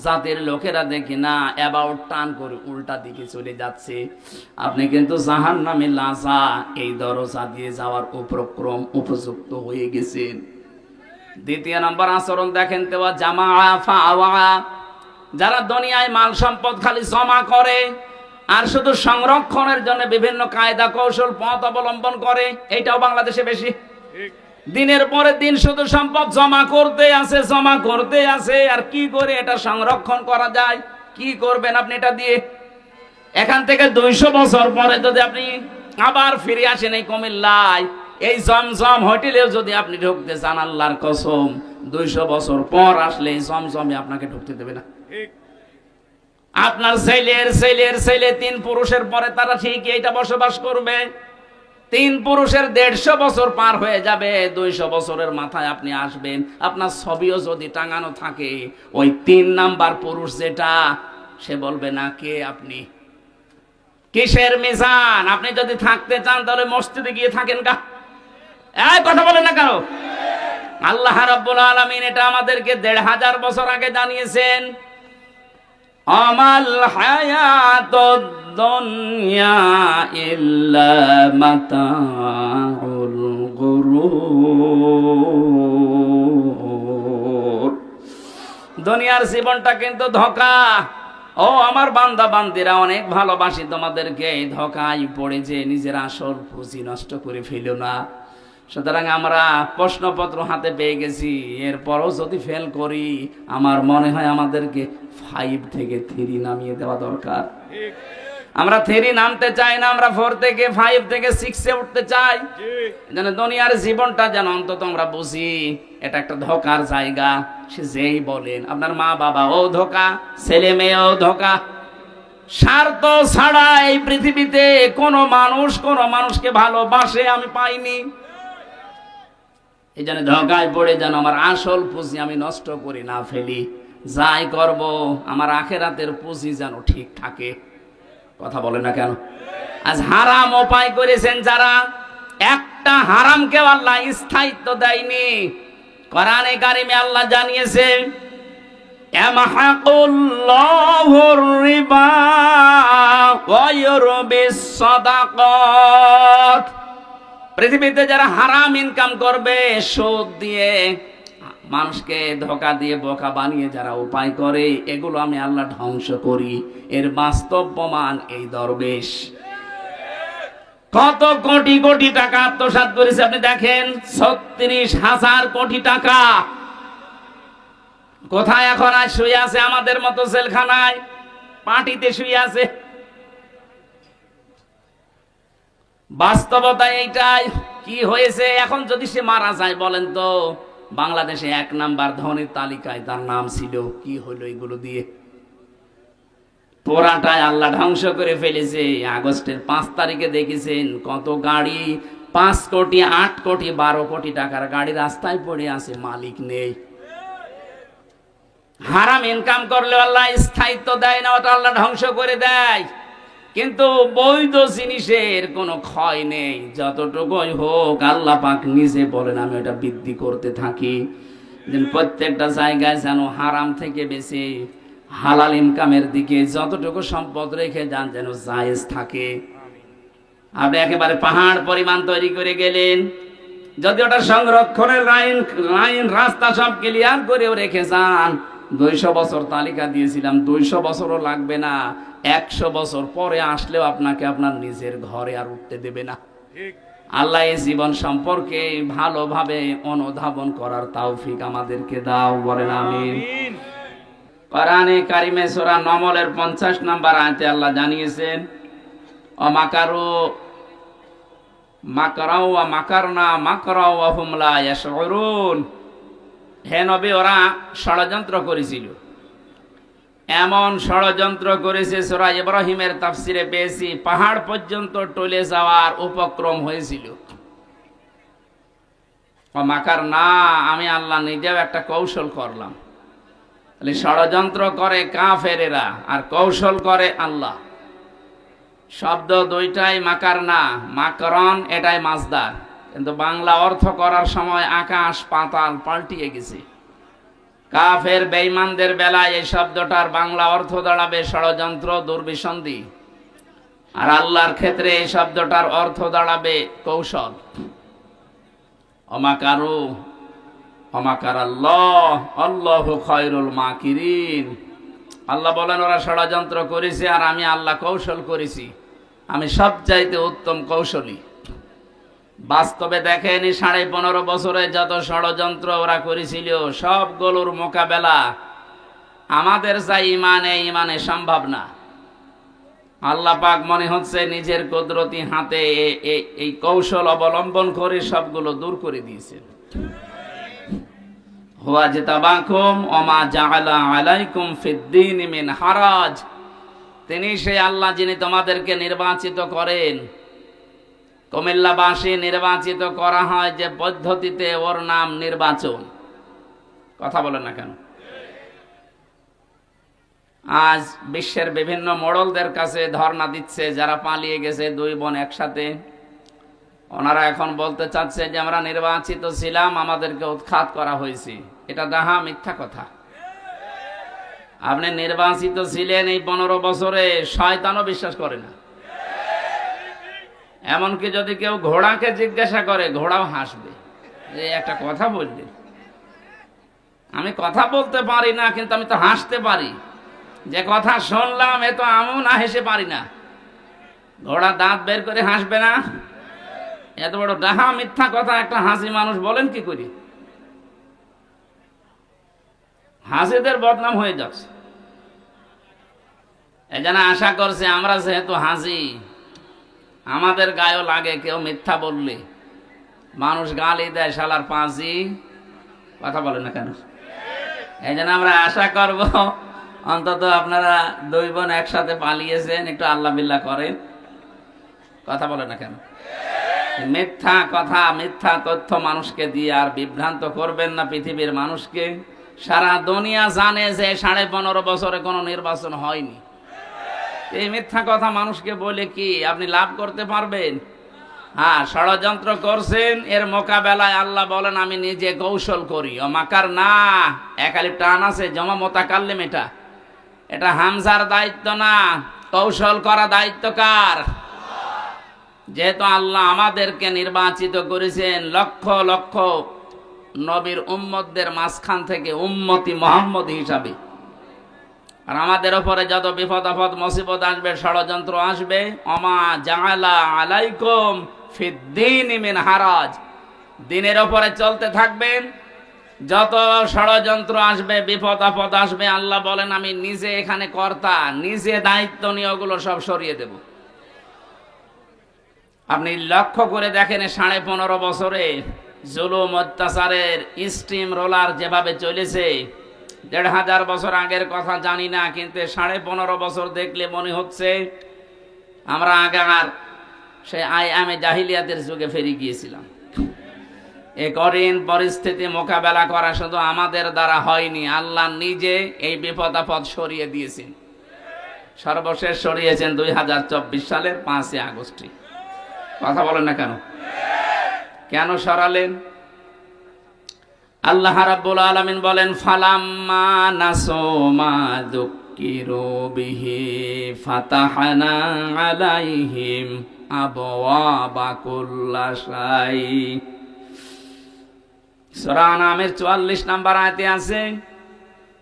Speaker 1: জাতির লোকেরা দেখি না অ্যাবাউট টান করে উল্টা দিকে চলে যাচ্ছে। আপনি কিন্তু জাহান্নামে লাজা, এই দরজা দিয়ে যাওয়ার উপযুক্ত হয়ে গেছেন। দ্বিতীয় নম্বর আচরণ দেখেন তো, জামা ফাওয়া, যারা দুনিয়ায় মাল সম্পদ খালি জমা করে আর শুধু সংরক্ষণের জন্য বিভিন্ন কায়দা কৌশল পথ অবলম্বন করে, এইটাও বাংলাদেশে বেশি। দিনের পরে দিন শুধু সম্পদ জমা করতে আছে। আর কি করে এটা সংরক্ষণ করা যায়, কি করবেন আপনি এটা দিয়ে? এখান থেকে 200 বছর পরে যদি আপনি আবার ফিরে আসেন এই কুমিল্লায়, এই জমজম হোটেলেও যদি আপনি ঢুকতে চান, আল্লাহর কসম 200 বছর পর আসলে এই জমজমে আপনাকে ঢুকতে দেবে না। আপনার ছেলের 3 পুরুষের পরে তারা ঠিকই এটা বসবাস করবে। 3 পুরুষের 150 বছর পার হয়ে যাবে, 200 বছরের মাথায় আপনি আসবেন। আপনার ছবিও যদি টাঙানো থাকে, ওই 3 নাম্বার পুরুষ যেটা, সে বলবে না কে আপনি, কিসের মিজান? আপনি যদি থাকতে চান তাহলে মসজিদে গিয়ে থাকেন গা। এই কথা বলেন না কেন? আল্লাহ রাব্বুল আলামিন এটা আমাদেরকে 1500 বছর আগে জানিয়েছেন। আমাল হায়াতুদ দুনিয়া ইল্লা মাতাউল গুরুর, দুনিয়ার জীবনটা কিন্তু ধোঁকা। ও আমার বান্দা বান্দিরা, অনেক ভালোবাসি তোমাদেরকে, এই ধোঁকায় পড়ে যে নিজের আসল পুঁজি নষ্ট করে ফেলো না। সুতরাং আমরা প্রশ্নপত্র হাতে পেয়ে গেছি, এরপরও যদি ফেল করি, আমার মনে হয় আমাদেরকে 5 থেকে 3 নামিয়ে দেওয়া দরকার। আমরা 3 নামতে চাই না, আমরা 4 থেকে 5 থেকে 6-এ উঠতে চাই। যেন দুনিয়ার জীবনটা যেন অন্তত আমরা বুঝি এটা একটা ধোঁকার জায়গা। সে যেই বলেন, আপনার মা বাবাও ধোঁকা, ছেলে মেয়েও ধোঁকা। স্বার্থ ছাড়া এই পৃথিবীতে কোনো মানুষকে ভালোবাসে আমি পাইনি। এই জন্য ধোঁকায় পড়ে যেন আমার আসল পুঁজি আমি নষ্ট করি না ফেলি। যাই করব আমার আখেরাতের পুঁজি যেন ঠিক থাকে। কথা বলে না কেন? আজ হারাম উপায় করেছেন যারা, একটা হারামকেও আল্লাহ স্থায়িত্ব দেয়নি। কোরআনে কারিমে আল্লাহ জানিয়েছেন, ইয়ামহাকুল্লাহুর রিবা ওয়া ইউরবিস সাদাকাত। পৃথিবীতে যারা হারাম ইনকাম করবে, সুদ দিয়ে, মানুষকে ধোঁকা দিয়ে বোকা বানিয়ে যারা উপায় করে, এগুলো আমি আল্লাহ ধ্বংস করি। এর বাস্তব প্রমাণ এই দরবেশ কত কোটি কোটি টাকা আত্মসাৎ করেছে আপনি দেখেন। 36,000 কোটি টাকা কোথায় এখন আজ শুয়ে আছে? আমাদের মতো জেলখানায়, পার্টিতে শুয়ে আছে। বাস্তবতা এইটাই। কি হয়েছে এখন? যদি সে মারা যায়, বলেন তো, বাংলাদেশে 1 নাম্বার ধনীর তালিকায় তার নাম ছিল, কি হলো এগুলো দিয়ে? পুরাটাই আল্লাহ ধ্বংস করে ফেলেছে। আগস্টের 5 তারিখে দেখেছেন কত গাড়ি, 5 কোটি 8 কোটি 12 কোটি টাকার গাড়ি রাস্তায় পড়ে আছে, মালিক নেই। হারাম ইনকাম করলে আল্লাহ স্থায়িত্ব দেয় না, ওটা আল্লাহ ধ্বংস করে দেয়। কিন্তু বৈধ জিনিসের কোনো ক্ষয় নেই, যতটুকুই হোক আল্লাহ পাক নিজে বলেন আমি ওটা বৃদ্ধি করতে থাকি। যেন প্রত্যেকটা জায়গায় যেন হারাম থেকে বেশি হালাল ইনকামের দিকে যতটুকু সম্পদ রেখে যান যেন জায়েজ থাকে। আপনি একেবারে পাহাড় পরিমাণ তৈরি করে গেলেন, যদি ওটা সংরক্ষণের লাইন রাস্তা সব ক্লিয়ার করেও রেখে যান, 200 বছর তালিকা দিয়েছিলাম, 200 বছরও লাগবে না, 100 বছর পরে আসলেও আপনাকে আপনার নিজের ঘরে আর উঠতে দেবে না। আল্লাহ এই জীবন সম্পর্কে ভালোভাবে অনুধাবন করার তৌফিক আমাদেরকে দাও, বলেন আমিন। কোরআনে কারিমে সূরা নমলের 50 নম্বর আয়াতে আল্লাহ জানিয়েছেন, অমাকারু মাকরাও ওয়া মাকারনা মাকরাও ওয়া হুম লা ইয়াশউরুন। হে নবী, ওরা ষড়যন্ত্র করেছিল, এমন ষড়যন্ত্র করেছে সূরা ইব্রাহিমের তাফসিরে পেয়েছি পাহাড় পর্যন্ত টলে যাওয়ার উপক্রম হয়েছিল। মাকার না, আমি আল্লাহ নিজেও একটা কৌশল করলাম। ষড়যন্ত্র করে কাফেরেরা আর কৌশল করে আল্লাহ। শব্দ দুইটাই মাকার না, মাকরন এটাই মাসদার, কিন্তু বাংলা অর্থ করার সময় আকাশ পাতাল পাল্টিয়ে গেছে। কাফের বেঈমানদের বেলায় এই শব্দটার বাংলা অর্থ দাঁড়াবে ষড়যন্ত্র, দুর্বিসন্ধি, আর আল্লাহর ক্ষেত্রে এই শব্দটার অর্থ দাঁড়াবে কৌশল। অমাকারু অমাকার আল্লাহ আল্লাহু খায়রুল মাকিরিন। আল্লাহ বলেন ওরা ষড়যন্ত্র করেছে আর আমি আল্লাহ কৌশল করেছি, আমি সবচাইতে উত্তম কৌশলী। বাস্তবে দেখেনি 15.5 বছরে যত ষড়যন্ত্র ওরা করেছিল সবগুলোর মোকাবেলা আমাদের যা ইমানে সম্ভব না। আল্লাহ পাক মনে হচ্ছে নিজের কুদরতি হাতে এই কৌশল অবলম্বন করে সবগুলো দূর করে দিয়েছেন। হুয়া জিতাবাকুম ওমা জাআলা আলাইকুম ফিদ্দীন মিন হারাজ। তিনি সেই আল্লাহ যিনি তোমাদেরকে নির্বাচিত করেন। কুমিল্লাবাসী নির্বাচিত করা হয় যে পদ্ধতিতে, ওর নাম নির্বাচন। কথা বলেন না কেন? আজ বিশ্বের বিভিন্ন মোড়লদের কাছে ধর্ণা দিচ্ছে যারা পালিয়ে গেছে 2 বোন একসাথে। ওনারা এখন বলতে চাচ্ছে যে আমরা নির্বাচিত ছিলাম, আমাদেরকে উৎখাত করা হয়েছে। এটা ডাহা মিথ্যা কথা। আপনি নির্বাচিত ছিলেন এই 15 বছরে, শয়তানও বিশ্বাস করে না। এমনকি যদি কেউ ঘোড়াকে জিজ্ঞাসা করে, ঘোড়াও হাসবে যে একটা কথা বললে। আমি কথা বলতে পারি না, কিন্তু আমি তো হাসতে পারি। যে কথা শুনলাম এ তো আমিও না হেসে পারি না। ঘোড়া দাঁত বের করে হাসবে না? এত বড় ডাহা মিথ্যা কথা একটা হাসি মানুষ বলেন কি করি? হাসিদের বদনাম হয়ে যাচ্ছে। এই জন্য আশা করছে আমরা যেহেতু হাসি, আমাদের গায়েও লাগে কেউ মিথ্যা বললে। মানুষ গালি দেয় শালার পাঁচি। কথা বলে না কেন? এই জন্য আমরা আশা করব অন্তত আপনারা 2 বোন একসাথে পালিয়েছেন, একটু আল্লাহ বিল্লাহ করেন। কথা বলে না কেন? মিথ্যা কথা, মিথ্যা তথ্য মানুষকে দিয়ে আর বিভ্রান্ত করবেন না পৃথিবীর মানুষকে। সারা দুনিয়া জানে যে 15.5 বছরে কোনো নির্বাচন হয়নি। এই মিথ্যা কথা মানুষকে বলে কি আপনি লাভ করতে পারবেন? হ্যাঁ, ষড়যন্ত্র করছেন, এর মোকাবেলায় আল্লাহ বলেন আমি নিজে কৌশল করি। মাকার না, একালি টান আছে জমা মোতাকাল্লিম, এটা হামজার দায়িত্ব না, কৌশল করা দায়িত্ব কার? যেহেতু আল্লাহ আমাদেরকে নির্বাচিত করেছেন লক্ষ লক্ষ নবীর উম্মতদের মাঝখান থেকে উম্মতি মুহাম্মদ হিসাবে, আর আমাদের উপরে যত বিপদ আপদ মুসিবত আসবে, ষড়যন্ত্র আসবে, ওমা জাআলা আলাইকুম ফিদ্দীন মিন হারাজ, দিনের উপরে চলতে থাকবেন। যত ষড়যন্ত্র আসবে, বিপদ আপদ আসবে, আল্লাহ বলেন আমি নিজে এখানে কর্তা, নিজে দায়িত্ব নিয়ে ওগুলো সব সরিয়ে দেব। আপনি লক্ষ্য করে দেখেন 15.5 বছরে জুলুম অত্যাচারের স্টিম রোলার যেভাবে চলেছে, ১,৫০০ বছর আগের কথা জানি না, কিন্তু ১৫.৫ বছর দেখলে মনে হচ্ছে আমরা আগার সেই আয়ামে জাহিলিয়াতের যুগে ফিরে গিয়েছিলাম। এ কঠিন পরিস্থিতি মোকাবেলা করা শুধু আমাদের দ্বারা হয়নি, আল্লাহ নিজে এই বিপদ আপদ সরিয়ে দিয়েছেন। সর্বশেষ সরিয়েছেন ২০২৪ সালের ৫ই আগস্টে। কথা বলেন না কেন? কেন সরালেন? আল্লাহ রাব্বুল আলামিন বলেন, ফালাম্মা নাসু মা যুক্কিরু বিহি ফাতাহনা আলাইহিম আবওয়াবা কুল্লা শাই। সূরা আনামের ৪৪ নম্বর আয়াতে আছে,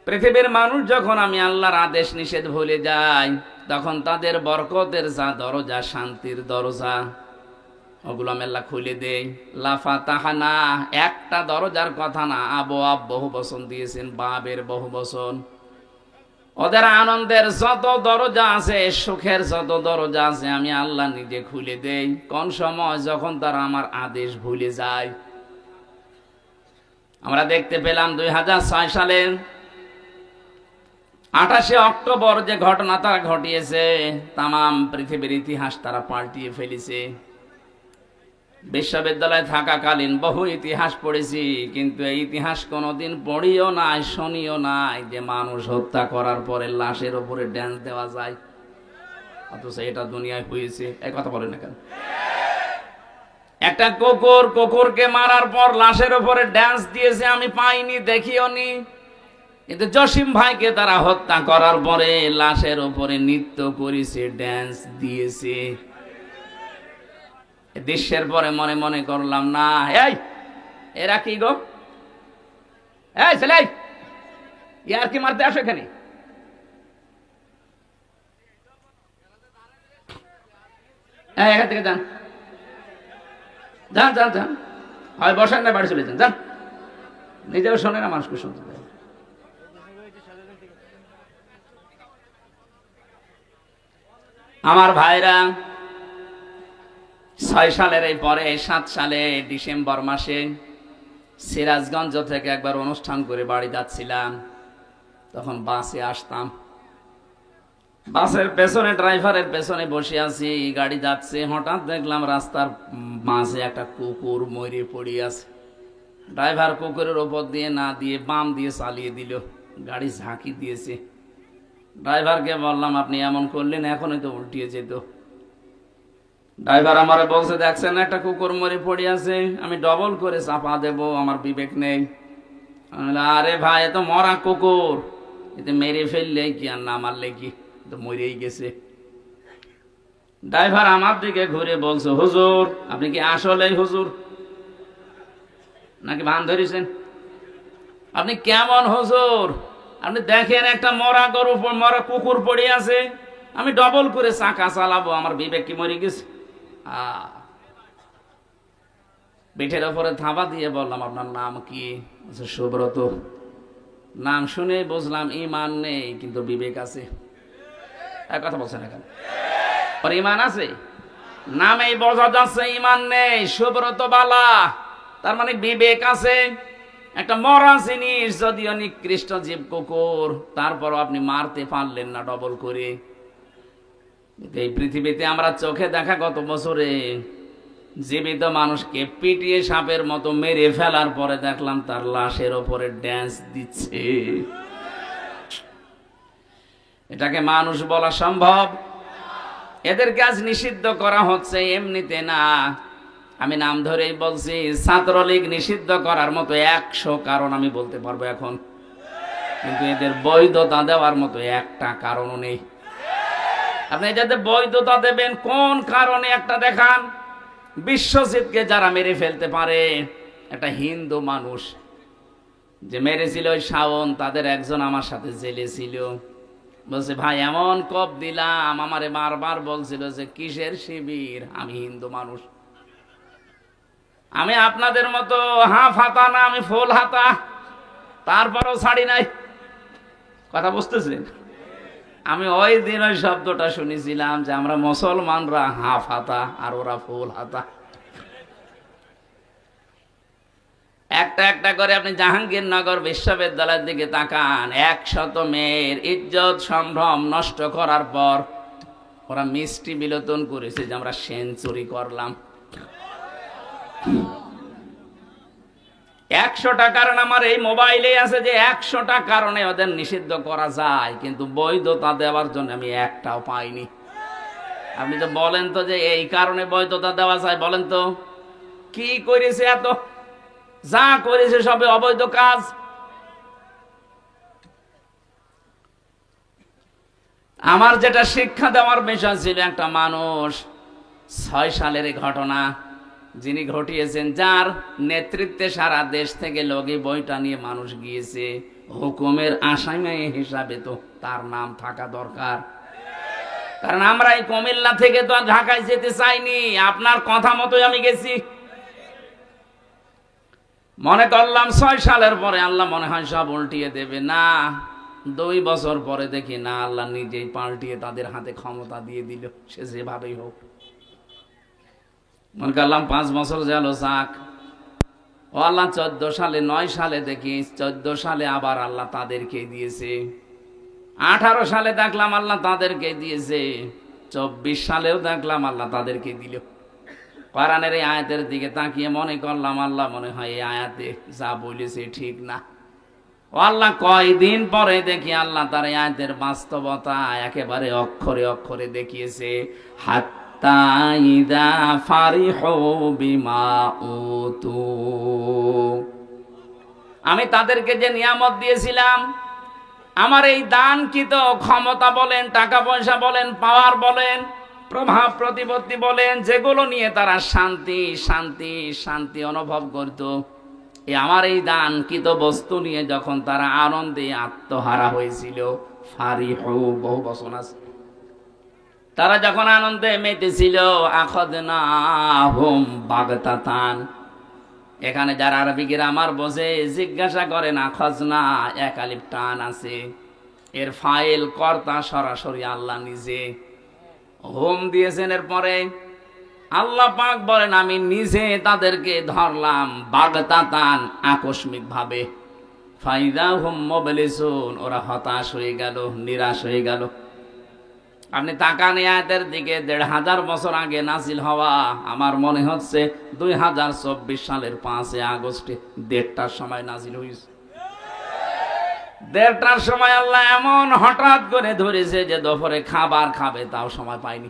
Speaker 1: পৃথিবীর মানুষ যখন আমি আল্লাহর আদেশ নিষেধ ভুলে যায়, তখন তাদের বরকতের যা দরজা, শান্তির দরজা, ওগুলো আমি আল্লাহ খুলে দেই। লাফাতাহানা, একটা দরজার কথা না, আবওয়াব বহু বচন দিয়েছেন, বাবের বহু বচন। ওদের আনন্দের যত দরজা আছে, সুখের যত দরজা আছে, আমি আল্লাহ নিজে খুলে দেই। কোন সময়? যখন তারা আমার আদেশ ভুলে যায়। আমরা দেখতে পেলাম ২০০৬ সালের ২৮শে অক্টোবর যে ঘটনা তারা ঘটিয়েছে, তামাম পৃথিবীর ইতিহাস তারা পাল্টিয়ে ফেলেছে। বিশ্ববিদ্যালয়ে থাকাকালীন বহু ইতিহাস পড়েছি, কিন্তু এই ইতিহাস কোনোদিন পড়িও নাই, শুনিও নাই যে মানুষ হত্যা করার পরে লাশের উপরে ড্যান্স দেওয়া যায়। অথচ এটা দুনিয়ায় হয়েছে। এই কথা বলেন না কেন? একটা কুকুরকে মারার পর লাশের উপরে ড্যান্স দিয়েছে, আমি পাইনি, দেখিও নি। কিন্তু জসিম ভাইকে তারা হত্যা করার পরে লাশের উপরে নৃত্য করেছে, ড্যান্স দিয়েছে। দৃশ্যের পরে মনে মনে করলাম, না, এই এরা কি গো, এই ছেলে, ইয়ার কি মারতে আসো এখানে? এখান থেকে যান, যান যান যান, হয় বসেন না বাড়ি চলে যান, যান। নিজেও শোনে না, মানুষকে শুনতে দেয়। আমার ভাইরা, ৬ সালের এই পরে ৭ সালে ডিসেম্বর মাসে সিরাজগঞ্জ থেকে একবার অনুষ্ঠান করে বাড়ি যাচ্ছিলাম। তখন বাসে আসতাম, বাসের পেছনে ড্রাইভারের পেছনে বসে আছি, গাড়ি যাচ্ছে। হঠাৎ দেখলাম রাস্তার মাঝে একটা কুকুর মরে পড়ে আছে। ড্রাইভার কুকুরের ওপর দিয়ে না দিয়ে বাম দিয়ে চালিয়ে দিল, গাড়ি ঝাঁকি দিয়েছে। ড্রাইভারকে বললাম, আপনি এমন করলেন, এখনই তো উল্টিয়ে যেত। ড্রাইভার আমারে বলছে, দেখছেন একটা কুকুর মরে পড়ে আছে, আমি ডবল করে চাপা দেব, আমার বিবেক নেই। আরে ভাই, এ তো মরা কুকুর, এতে মেরে ফেললে কি আর না মারলে কি, তো মরেই গেছে। ড্রাইভার আমার দিকে ঘুরে বলছে, হুজুর আপনি কি আসলেই হুজুর নাকি ভান ধরেছেন? আপনি কেমন হুজুর? আপনি দেখেন একটা মরা গরু, মরা কুকুর পড়ে আছে, আমি ডবল করে চাকা চালাবো, আমার বিবেক কি মরে গেছে? পিঠের ওপরে থাবা দিয়ে বললাম, আপনার নাম কি? সুব্রত। নাম শুনে বুঝলাম ইমান নেই, কিন্তু বিবেক আছে। এক কথা বলছেন এখন, ওর ইমান আছে, নামেই বোঝা যাচ্ছে ইমান নেই। সুব্রত বালা, তার মানে বিবেক আছে। একটা মরা জিনিস, যদিও নিকৃষ্ট জীব কুকুর, তারপরও আপনি মারতে পারলেন না ডবল করে। এই পৃথিবীতে আমরা চোখে দেখা গত বছরে জীবিত মানুষকে পিটিয়ে সাপের মতো মেরে ফেলার পরে দেখলাম তার লাশের ওপরে ড্যান্স দিচ্ছে। এটাকে মানুষ বলা সম্ভব? এদের কাজ নিষিদ্ধ করা হচ্ছে এমনিতে না, আমি নাম ধরেই বলছি। ছাত্রলীগ নিষিদ্ধ করার মতো ১০০ কারণ আমি বলতে পারবো এখন, কিন্তু এদের বৈধতা দেওয়ার মতো একটা কারণও নেই। আপনি যাদের বৈধতা দেবেন কোন কারণে একটা দেখান। বিশ্বজিৎকে যারা মেরে ফেলতে পারে, একটা হিন্দু মানুষ যে মেরেছিল ওই শাওন, তাদের একজন আমার সাথে জেলে ছিল। বলছে, ভাই এমন কোপ দিলাম, আমারে বারবার বলছিল যে কিসের শিবির, আমি হিন্দু মানুষ, আমি আপনাদের মতো হাফ হাতা না, আমি ফুল হাতা, তারপরও ছাড়ি নাই। কথা বুঝতেছেন? আমি ওই দিন ওই শব্দটা শুনেছিলাম যে আমরা মুসলমানরা হাফ হাতা আর ওরা ফুল হাতা। একটা একটা করে আপনি জাহাঙ্গীরনগর বিশ্ববিদ্যালয়ের দিকে তাকান, 100 মেয়ের ইজ্জত সম্ভ্রম নষ্ট করার পর ওরা মিষ্টি বিলোচন করেছে যে আমরা সেঞ্চুরি করলাম। 100টা কারণ আমার এই মোবাইলে আছে যে 100টা কারণে ওদের নিষিদ্ধ করা যায়, কিন্তু বৈধতা দেওয়ার জন্য আমি একটাও পাইনি। আপনি তো বলেন তো যে এই কারণে বৈধতা দেওয়া যায়, বলেন তো কি করেছে? এত যা করেছে সবে অবৈধ কাজ। আমার যেটা শিক্ষা দেওয়ার বিষয় ছিল, একটা মানুষ 6 সালের ঘটনা যিনি ঘটিয়েছেন, যার নেতৃত্বে সারা দেশ থেকে লগি বইটা নিয়ে মানুষ গিয়েছে, হুকুমের আসামি হিসাবে তো তার নাম থাকা দরকার। কারণ আমরা এই কুমিল্লা থেকে তো আর ঢাকায় যেতে চাইনি, আপনার কথা মতোই আমি গেছি। মনে করলাম 6 সালের পরে আল্লাহ মনে হয় সব উল্টিয়ে দেবে, না 2 বছর পরে দেখি না, আল্লাহ নিজেই পাল্টিয়ে তাদের হাতে ক্ষমতা দিয়ে দিল, সে যেভাবেই হোক। মনে করলাম 5 বছর গেল যাক, ও আল্লাহ 14 সালে 9 সালে দেখি 14 সালে আবার আল্লাহ তাদেরকে দিয়েছে, 18 সালে দেখলাম আল্লাহ তাদেরকে দিয়েছে, 24 সালেও দেখলাম আল্লাহ তাদেরকে দিল। কোরআনের এই আয়াতের দিকে তাকিয়ে মনে করলাম আল্লাহ মনে হয় এই আয়াতে যা বলেছে ঠিক না। ও আল্লাহ কয়দিন পরে দেখি আল্লাহ তার এই আয়াতের বাস্তবতা একেবারে অক্ষরে অক্ষরে দেখিয়েছে। হাত্তা ইযা ফারিহু বিমা উতু, আমি তাদেরকে যে নিয়ামত দিয়েছিলাম, আমার এই দানকৃত ক্ষমতা বলেন, টাকা পয়সা বলেন, পাওয়ার বলেন, প্রভাব প্রতিপত্তি বলেন, যেগুলো নিয়ে তারা শান্তি শান্তি শান্তি অনুভব করত, আমার এই দানকৃত বস্তু নিয়ে যখন তারা আনন্দে আত্মহারা হয়েছিল, ফারিহু বহু বচন আছে, তারা যখন আনন্দে মেতেছিল, আখাযনাহুম বাগতাতান। এখানে যারা আরবি গ্রামার বোঝে জিজ্ঞাসা করেন, আখাযনা এক আলিফ টান আছে, এর ফাইল কর্তা সরাসরি আল্লাহ নিজে, হোম দিয়েছেন। এরপরে আল্লাহ পাক বলেন আমি নিজে তাদেরকে ধরলাম বাগতাতান, আকস্মিক ভাবে। ফাইদা হুম মুবলিসুন, ওরা হতাশ হয়ে গেল, নিরাশ হয়ে গেল। আপনি তাকান আয়াতের দিকে, 1500 বছর আগে নাজিল হওয়া, আমার মনে হচ্ছে 2024 সালের 5 আগস্টে 1:30টার সময় নাজিল হয়েছে। 1:30টার সময় আল্লাহ এমন হঠাৎ করে ধরেছে যে দুপুরে খাবার খাবে তাও সময় পায়নি।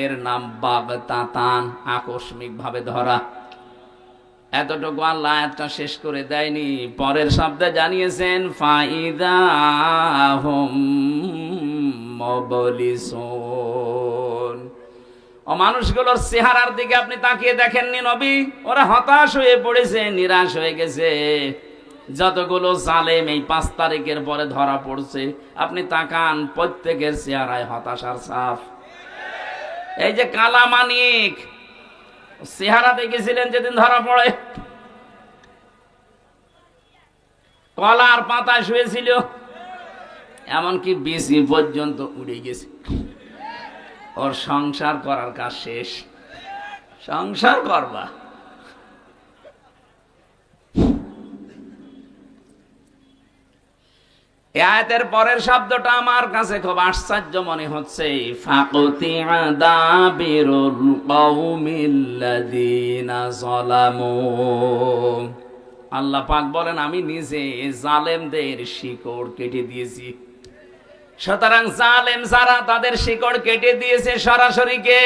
Speaker 1: এর নাম বাগতাতান, আকস্মিক ভাবে ধরা। এতটুকু আল্লাহ আয়াতটা শেষ করে দেয়নি, পরের শব্দে জানিয়েছেন ফাইদা হুম মুবলিসুন। ও মানুষগুলোর চেহারার দিকে আপনি তাকিয়ে দেখেননি নবী? ওরা হতাশ হয়ে পড়েছে, নিরাশ হয়ে গেছে। যতগুলো জালেম এই 5 তারিখের পরে ধরা পড়ছে, আপনি তাকান প্রত্যেকের চেহারায় হতাশার ছাপ। এই যে কালা মানিক চেহারা দেখেছিলেন যেদিন ধরা পড়ে, কলার পাতায় শুয়েছিল, এমনকি বিসি পর্যন্ত উড়ে গেছে। ওর সংসার করার কাজ শেষ। সংসার করবা, আয়াতের পরের শব্দটা আমার কাছে খুব আশ্চর্য মনে হচ্ছে, ফাকুতিআ দাবিরুল কওমিল্লাযীনা যালামু। আল্লাহ পাক বলেন আমি নিজে জালেমদের শিকড় কেটে দিয়েছি। সুতরাং জালেম যারা, তাদের শিকড় কেটে দিয়েছে সরাসরি কে?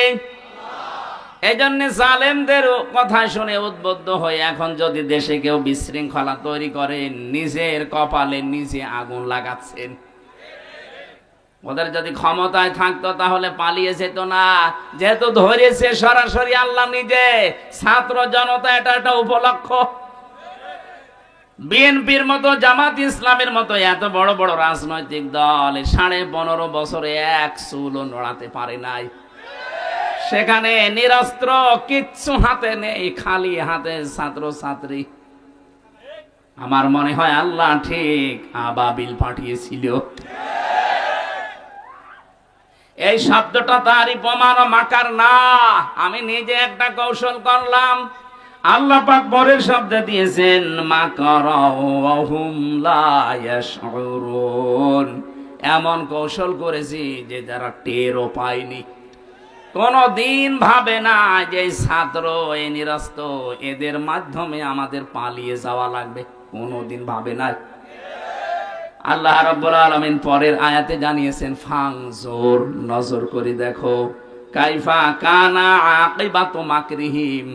Speaker 1: এই জন্য জালেমদের কথা শুনে উদ্বুদ্ধ হয়ে এখন যদি দেশে কেউ বিশৃঙ্খলা তৈরি করে, নিজের কপালে নিজে আগুন লাগাচ্ছেন। ওদের যদি ক্ষমতায় থাকতো তাহলে পালিয়ে যেত না, যেহেতু ধরেছে সরাসরি আল্লাহ নিজে। ছাত্র জনতা এটা একটা উপলক্ষ। বিএনপির মতো, জামাত ইসলামের মতো এত বড় বড় রাজনৈতিক দল 15.5 বছরে এক চুলও নড়াতে পারে নাই। সেখানে নিরস্ত্র, কিচ্ছু হাতে নেই, খালি হাতে ছাত্র ছাত্রী। আমার মনে হয় আল্লাহ ঠিক আবাবিল পাঠিয়েছিল। এই শব্দটা তারই প্রমাণ, মাকার না। আমি নিজে একটা কৌশল করলাম, আল্লাহ পাক পরের শব্দে দিয়েছেন মাকারাহুম লা ইয়াশউরুন, এমন কৌশল করেছি যে যারা টেরও পায়নি। কোনদিন ভাবে না যে ছাত্র এই নিরস্ত এদের মাধ্যমে আমাদের পালিয়ে যাওয়া লাগবে, কোনদিন ভাবে না। আল্লাহ রাব্বুল আলামিন পরের আয়াতে জানিয়েছেন ফাংজুর, নজর করে দেখো, কাইফা কানা আকিবাতু মাকরিহিম,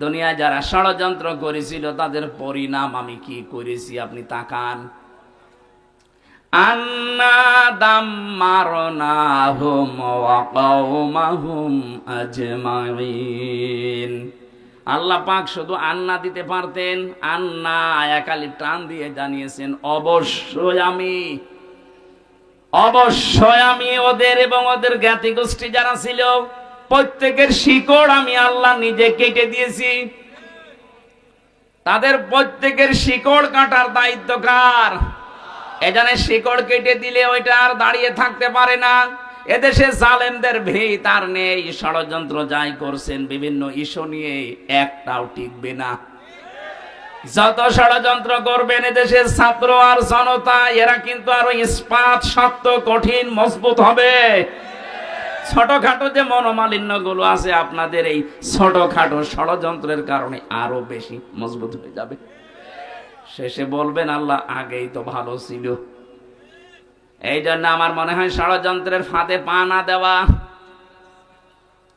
Speaker 1: দুনিয়ায় যারা ষড়যন্ত্র করেছিল তাদের পরিণাম আমি কি করেছি আপনি তাকান। আন্না দাম্মারনাহুম ওয়া কওমাহুম আজমাইন। আল্লাহ পাক শুধু আন্না দিতে পারতেন, আন্না একালি টান দিয়ে জানিয়েছেন অবশ্যই আমি ওদের এবং ওদের জ্ঞাতি গোষ্ঠী যারা ছিল প্রত্যেকের শিকড় আমি আল্লাহ নিজে কেটে দিয়েছি। তাদের প্রত্যেকের শিকড় কাটার দায়িত্ব কার? এখানে শিকড় কেটে দিলে ওইটা আর দাঁড়িয়ে থাকতে পারে না। এদেশে জালেমদের ভিত আর নেই, ষড়যন্ত্র যাই করছেন বিভিন্ন ইস্যু নিয়ে একটাও টিকবে না। যত ষড়যন্ত্র করবেন এদেশের ছাত্র আর জনতা এরা কিন্তু আরো ইস্পাত শক্ত কঠিন মজবুত হবে। ছোটখাটো যে মনোমালিন্য গুলো আছে আপনাদের এই ছোটখাটো ষড়যন্ত্রের কারণে আরো বেশি মজবুত হয়ে যাবে। শেষে বলবেন আল্লাহ আগেই তো ভালো ছিল। এই জন্য আমার মনে হয় ষড়যন্ত্রের ফাঁদে পা না দেওয়া।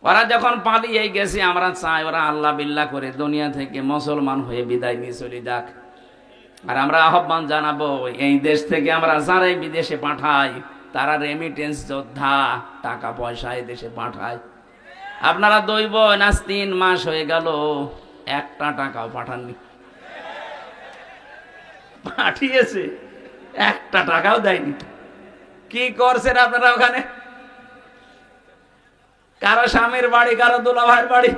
Speaker 1: ওরা যখন পালিয়ে গেছে আমরা চাই ওরা আল্লাহ বিল্লাহ করে দুনিয়া থেকে মুসলমান হয়ে বিদায় নিয়ে চলে যাক। আর আমরা আহ্বান জানাবো এই দেশ থেকে আমরা যারাই বিদেশে পাঠাই তারা রেমিটেন্স যোদ্ধা, টাকা পয়সা এই দেশে পাঠায়। আপনারা 2 বোন আজ 3 মাস হয়ে গেল একটা টাকাও পাঠাননি। পাঠিয়েছে একটা টাকাও দেয়নি। কি করছেন আপনারা ওখানে? কারো স্বামীর বাড়ি, কারো দুলা ভাইয়ের বাড়ি,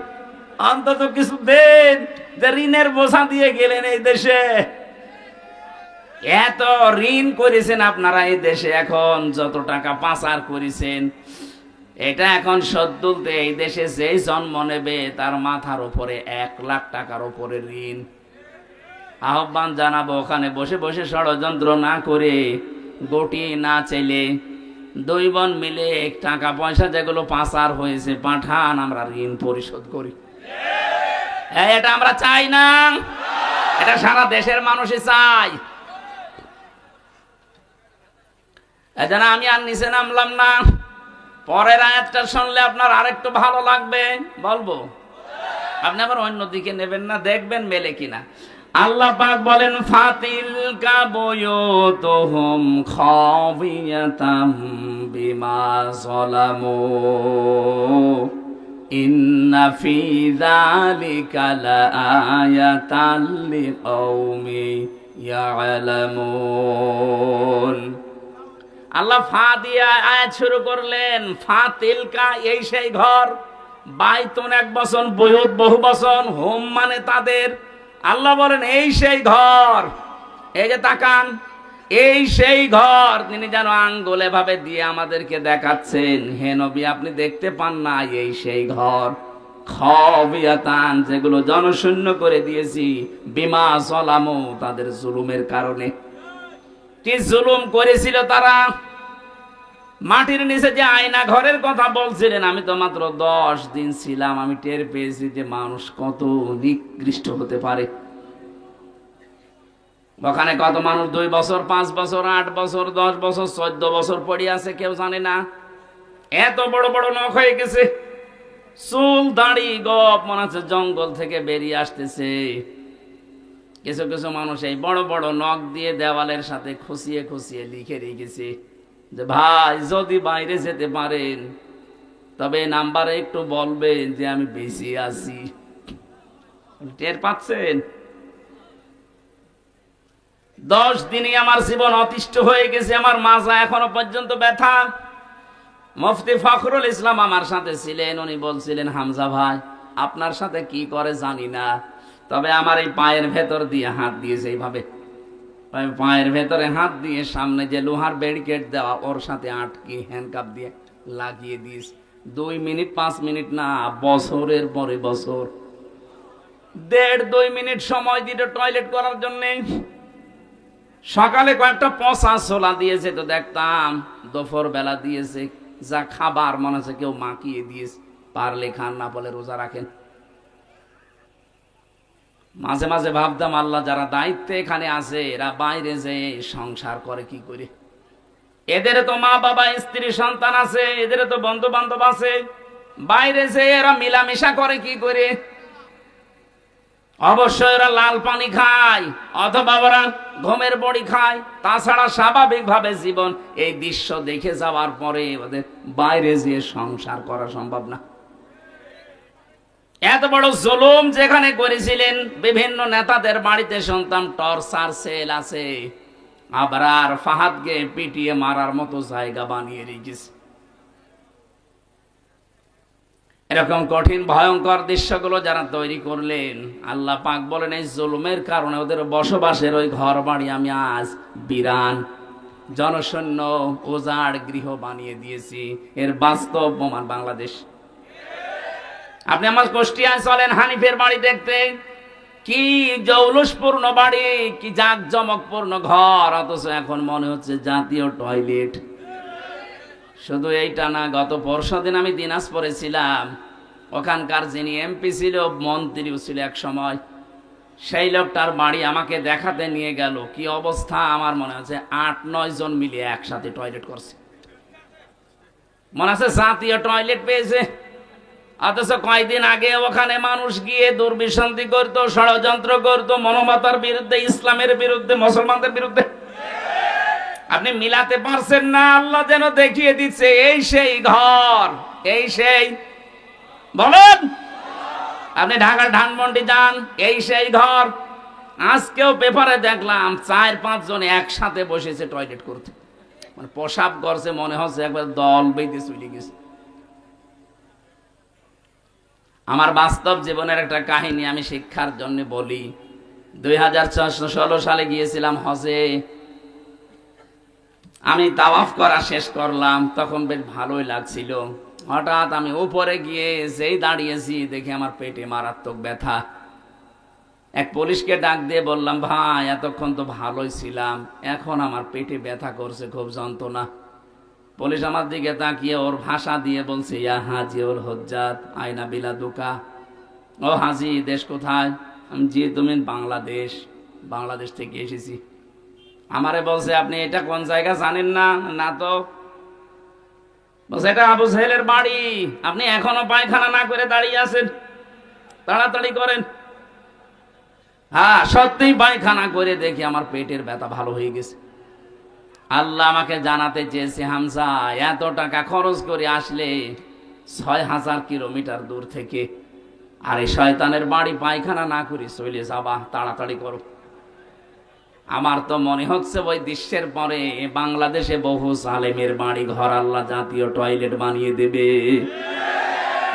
Speaker 1: অন্তত কিছু দেন। যে ঋণের বোঝা দিয়ে গেলেন এই দেশে, এত ঋণ করেছেন আপনারা এই দেশে, এখন যত টাকা পাচার করেছেন এটা এখন শোধ তুলতে এই দেশে যেই জন্ম নেবে তার মাথার উপরে 1 লাখ টাকার উপরে ঋণ। আহ্বান জানাবো ওখানে বসে বসে ষড়যন্ত্র না করে গটি না চাইলে 2 বোন মিলে টাকা পয়সা যেগুলো পাচার হয়েছে পাঠান, আমরা ঋণ পরিশোধ করি। এটা আমরা চাই না, এটা সারা দেশের মানুষই চাই। এজন্য আমি আর নিচে নামলাম না। পরের আয়াতটা শুনলে আপনার আরেকটু ভালো লাগবে, বলবো। আপনি আবার অন্যদিকে নেবেন না, দেখবেন মেলে কিনা। আল্লাহ পাক বলেন ফাতিল কাবুয়ুতুহুম খাবিয়াতাম বিমা যালামু ইন্না ফি যালিকা লাআয়াতাল লিকাউমি ইয়ালামুন। আল্লাহ ফা দিয়া আয়াত শুরু করলেন। ফাতিলকা এই সেই ঘর, বাইতুন 1 বছর, বুয়ুত বহু বছর, হোম মানে তাদের। আল্লাহ বলেন এই সেই ঘর, এই যে তাকান, এই সেই ঘর। তিনি যেন আঙ্গুল এভাবে দিয়ে আমাদেরকে দেখাচ্ছেন, হে নবী আপনি দেখতে পান না, এই সেই ঘর। খাবিয়াতান, যেগুলো জনশূন্য করে দিয়েছি, বিমা যালামু, তাদের জুলুমের কারণে। কি জুলুম করেছিল তারা? মাটির নিচে যে আয়না ঘরের কথা বলছিলেন, আমি তো মাত্র 10 দিন ছিলাম, আমি টের পেয়েছি যে মানুষ কত নিকৃষ্ট হতে পারে। ওখানে কত মানুষ 2 বছর, 5 বছর, 8 বছর, 10 বছর, 14 বছর পড়ে আছে, কেউ জানে না। এত বড় বড় নখ হয়ে গেছে, চুল দাড়ি গপ মনে হচ্ছে জঙ্গল থেকে বেরিয়ে আসতেছে। কিছু কিছু মানুষ এই বড় বড় নখ দিয়ে দেওয়ালের সাথে খুশিয়ে খুশিয়ে লিখে রেখেছে যে ভাই যদি বাইরে যেতে পারেন তবে নাম্বারে একটু বলবেন যে আমি বেশি আছি। টের পাচ্ছেন? 10 দিনই আমার জীবন অতিষ্ঠ হয়ে গেছে, আমার মাজা এখনো পর্যন্ত ব্যথা। মুফতি ফখরুল ইসলাম আমার সাথে ছিলেন, উনি বলছিলেন হামজা ভাই আপনার সাথে কি করে জানি না, তবে আমার এই পায়ের ভেতর দিয়ে হাত দিয়েছে এইভাবে, পায়ের ভেতরে হাত দিয়ে সামনে যে লোহার ব্যারিকেড দেওয়া ওর সাথে আটকে হ্যান্ডকাপ দিয়ে লাগিয়ে দিয়েছে। 2 মিনিট 5 মিনিট না, বছরের পরে বছর। 1.5-2 মিনিট সময় দিল টয়লেট করার জন্য। সকালে কয়েকটা পচা ছোলা দিয়েছে তো দেখতাম, দুপুর বেলা দিয়েছে, যা খাবার মনে হচ্ছে কেউ মাখিয়ে দিয়েছে। পারলে খান, না বলে রোজা রাখেন। মাঝে মাঝে ভাবতাম, আল্লাহ যারা দায়িত্বে এখানে আছে এরা বাইরে যে সংসার করে কি করে? এদের তো মা বাবা, স্ত্রী, সন্তান আছে, এদের তো বন্ধু বান্ধব আছে, বাইরে যে এরা মিলামিশা করে কি করে? অবশ্যই এরা লাল পানি খায় অথবা ওরা ঘুমের বড়ি খায়। তাছাড়া স্বাভাবিকভাবে জীবন এই দৃশ্য দেখে যাওয়ার পরে ওদের বাইরে যেয়ে সংসার করা সম্ভব না। এত বড় জুলুম যেখানে করেছিলেন, বিভিন্ন নেতাদের বাড়িতে শুনতাম টর্চার সেল আছে, আবরার ফাহাদকে পিটিয়ে মারার মতো জায়গা বানিয়ে রেখেছে। এরকম কঠিন ভয়ঙ্কর দৃশ্যগুলো যারা তৈরি করলেন, আল্লাহ পাক বলেন এই জুলুমের কারণে ওদের বসবাসের ওই ঘর বাড়ি আমি আজ বিরান, জনশূন্য, উজাড় গৃহ বানিয়ে দিয়েছি। এর বাস্তব প্রমাণ বাংলাদেশ। আপনি আমার কুষ্টিয়ায় চলেন, হানিফের বাড়ি দেখতে, কি জৌলুসপূর্ণ বাড়ি, কি জাঁকজমকপূর্ণ ঘর, অথচ এখন মনে হচ্ছে জাতীয় টয়লেট। শুধু এইটা না, গত পরশুদিন আমি দিনাজপুরে ছিলাম, ওখানকার যিনি এমপি ছিল, মন্ত্রীও ছিল এক সময়, সেই লোকটার বাড়ি আমাকে দেখাতে নিয়ে গেল। কি অবস্থা, আমার মনে হচ্ছে 8-9 জন মিলে একসাথে টয়লেট করছে। মনে আছে জাতীয় টয়লেট পেয়েছে, অথচ কয়েকদিন আগে ওখানে মানুষ গিয়ে দুর্বিসন্ধি করতো, ষড়যন্ত্র করতো, মানবতার বিরুদ্ধে, ইসলামের বিরুদ্ধে, মুসলমানদের বিরুদ্ধে। আপনি মিলাতে পারছেন না, আল্লাহ যেন দেখিয়ে দিচ্ছে এই সেই ঘর, এই সেই, বলেন আপনি ঢাকার ধানমন্ডি যান, এই সেই ঘর। আজকেও পেপারে দেখলাম 4-5 জন একসাথে বসেছে টয়লেট করতে, মানে প্রসাব করছে, মনে হচ্ছে একবার দল বেঁধে চলে গেছে। আমার বাস্তব জীবনের একটা কাহিনী আমি শিক্ষার জন্য বলি। 2016 সালে গিয়েছিলাম হজে। আমি তাওয়াফ করা শেষ করলাম, তখন বেশ ভালোই লাগছিল। হঠাৎ আমি উপরে গিয়ে যেই দাঁড়িয়েছি, দেখি আমার পেটে মারাত্মক ব্যথা। এক পুলিশকে ডাক দিয়ে বললাম, ভাই এতক্ষণ তো ভালোই ছিলাম, এখন আমার পেটে ব্যথা করছে, খুব যন্ত্রণা। পুলিশ আমার দিকে তাকিয়ে ওর ভাষা দিয়ে বলছে, ইয়া হাজি ওর হজ্জাত আয়না বিলা দুকা। ও হাজি, দেশ কোথায়? আমি জি, তুমি বাংলাদেশ। বাংলাদেশ থেকে এসেছি। আমারে বলছে, আপনি এটা কোন জায়গা জানেন না? না তো। বলছে, এটা আবু সাহেলের বাড়ি, আপনি এখনো পায়খানা না করে দাঁড়িয়ে আছেন, তাড়াতাড়ি করেন। হ্যাঁ, সত্যিই পায়খানা করে দেখি আমার পেটের ব্যথা ভালো হয়ে গেছে। আল্লাহ আমাকে জানাতে চেয়েছে, হামজা এত টাকা খরচ করে আসলে 6000 কিলোমিটার দূর থেকে, আর এই শয়তানের বাড়ি পায়খানা না করে চলে যাবা, তাড়াতাড়ি করো। আমার তো মনে হচ্ছে ওই দৃশ্যের পরে বাংলাদেশে বহু জালেমের বাড়ি ঘর আল্লাহ জাতীয় টয়লেট বানিয়ে দেবে।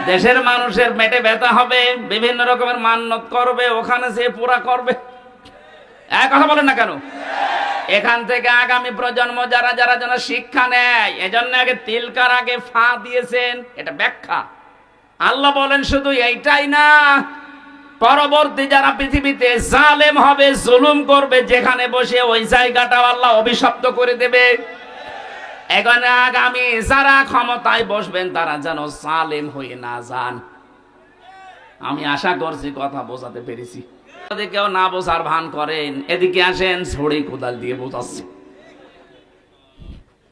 Speaker 1: দেশের মানুষের পেটে ব্যথা হবে, বিভিন্ন রকমের মান্যত করবে, ওখানে যে পুরা করবে। এক কথা বলেন না কেন? এখান থেকে আগামী প্রজন্ম যারা যারা যেন শিক্ষা নেয়, এজন্য আগে তিলকার আগে ফা দিয়েছেন, এটা ব্যাখ্যা। আল্লাহ বলেন শুধু এইটাই না, পরবর্তী যারা পৃথিবীতে জালেম হবে, জুলুম করবে, যেখানে বসে ওই জায়গাটাও আল্লাহ অভিশপ্ত করে দেবে। এখানে আগামী যারা ক্ষমতায় বসবেন তারা যেন জালেম হয়ে না যান। আমি আশা করছি কথা বোঝাতে পেরেছি। যদি কেউ না বোঝার ভান করেন, এদিকে আসেন, ছড়ি কোদাল দিয়ে বোঝাচ্ছি।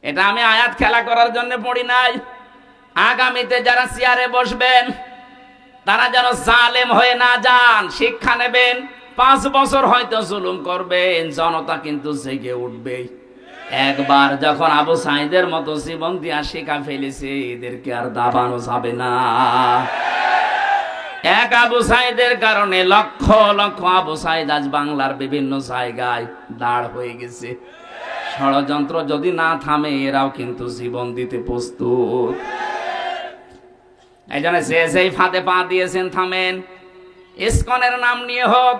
Speaker 1: এটা আমি আয়াত খেলা করার জন্য পড়ি নাই। আগামীতে যারা চেয়ারে বসবেন তারা যেন জালেম হয়ে না যান, শিক্ষা নেবেন। 5 বছর হয়তো জুলুম করবেন, জনতা কিন্তু জেগে উঠবে। একবার যখন আবু সাইদের মতো জীবন দিয়া শিখা ফেলেছে, এদেরকে আর দাবানো যাবে না। এক আবু সাইদের কারণে লক্ষ লক্ষ আবু সাইদ আজ বাংলার বিভিন্ন জায়গায় দাঁড় হয়ে গেছে। ষড়যন্ত্র যদি না থামে, এরাও কিন্তু জীবন দিতে প্রস্তুত। এই জন্য যে যেই ফাঁদে পা দিয়েছেন থামেন। ইসকনের নাম নিয়ে হোক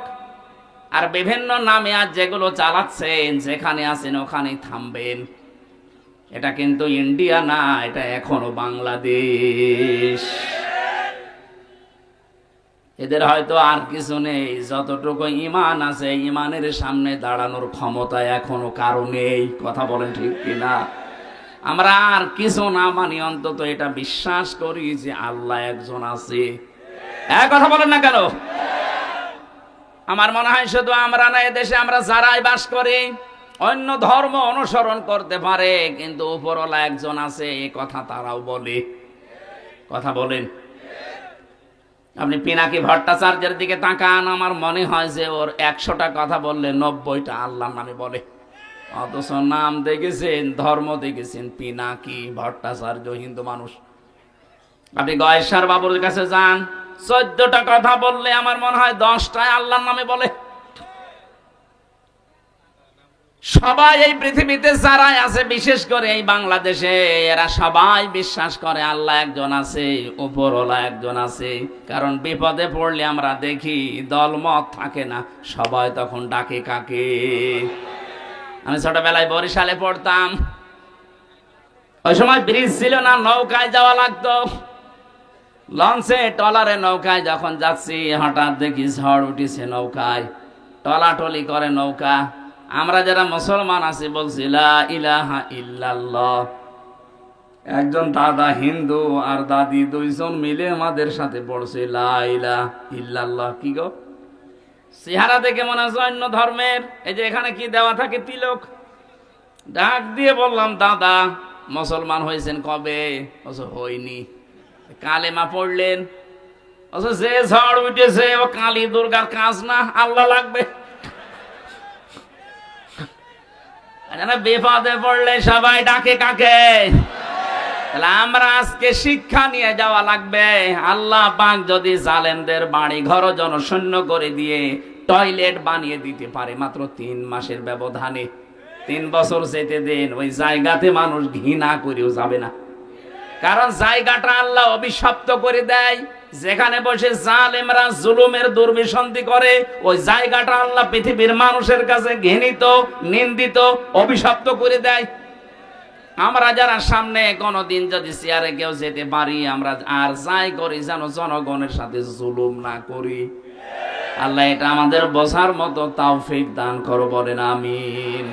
Speaker 1: আর বিভিন্ন নামে আজ যেগুলো চালাচ্ছেন, যেখানে আছেন ওখানেই থামবেন। এটা কিন্তু ইন্ডিয়া না, এটা এখনো বাংলাদেশ। এদের হয়তো আর কিছু নেই, যতটুকু ঈমান আছে ঈমানের সামনে দাঁড়ানোর ক্ষমতা এখনো কারো নেই। কথা বলেন ঠিক কিনা? আমরা আর কিছু না মানি, অন্তত এটা বিশ্বাস করি যে আল্লাহ একজন আছে। এক কথা বলেন না কেন? আমার মনে হয় শুধু আমরা না, এদেশে আমরা যারাই বাস করি অন্য ধর্ম অনুসরণ করতে পারে, কিন্তু উপরওয়ালা একজন আছে এই কথা তারাও বলে। কথা বলেন। আপনি পিনাকি ভট্টাচার্যের দিকে তাকান, আমার মনে হয় যে ওর 100টা কথা বললে 90টা আল্লাহর নামে বলে, অথচ নাম দেখেছেন, ধর্ম দেখেছেন পিনাকি ভট্টাচার্য, হিন্দু মানুষ। আপনি গয়েশ্বর বাবুর কাছে যান, 14টা কথা বললে আমার মনে হয় 10টায় আল্লাহর নামে বলে। সবাই এই পৃথিবীতে যারাই আছে, বিশেষ করে এই বাংলাদেশে, এরা সবাই বিশ্বাস করে আল্লাহ একজন আছে, উপরওয়ালা একজন আছে। কারণ বিপদে পড়লে আমরা দেখি দলমত থাকে না, সবাই তখন ডাকে কাকে? আমি ছোটবেলায় বরিশালে পড়তাম, ওই সময় ব্রিজ ছিল না, নৌকায় যাওয়া লাগতো। লঞ্চে টলারে নৌকায় যখন যাচ্ছি, হঠাৎ দেখি ঝড় উঠেছে নৌকায়, টলাটলি করে নৌকা। আমরা যারা মুসলমান আছি বলছি লা ইলাহা ইল্লাল্লাহ। একজন দাদা হিন্দু আর দাদি দুইজন মিলে আমাদের সাথে পড়ছে লা ইলাহা ইল্লাল্লাহ। কি গো, চেহারা দেখে মনে হয় অন্য ধর্মের। এই যে এখানে কি দেওয়া থাকে, তিলক। ডাক দিয়ে বললাম, দাদা মুসলমান হয়েছেন কবে? হইনি। কালেমা পড়লেন? যে ঝড় উঠেছে ও কালী দুর্গার কাজ না, আল্লাহ লাগবে। বিপদে পড়লে সবাই ডাকে কাকে? তাহলে আমরা আজকে শিক্ষা নিয়ে যাওয়া লাগবে। আল্লাহ পাক যদি জালেমদের বাড়ি ঘর জনশূন্য করে দিয়ে টয়লেট বানিয়ে দিতে পারে মাত্র 3 মাসের ব্যবধানে, 3 বছর যেতে দেন, ওই জায়গাতে মানুষ ঘৃণা করেও যাবে না। কারণ জায়গাটা আল্লাহ অভিশপ্ত করে দেয়। যেখানে বসে জালেমরা জুলুমের দুর্বিসন্ধি করে, ওই জায়গাটা আল্লাহ পৃথিবীর মানুষের কাছে ঘৃণিত, নিন্দিত, অভিশপ্ত করে দেয়। আমরা যারা সামনে কোনদিন যদি চেয়ারে কেউ যেতে পারি, আমরা আর যাই করি যেন জনগণের সাথে জুলুম না করি। আল্লাহ এটা আমাদের বোঝার মতো তৌফিক দান করো, বলেন আমিন।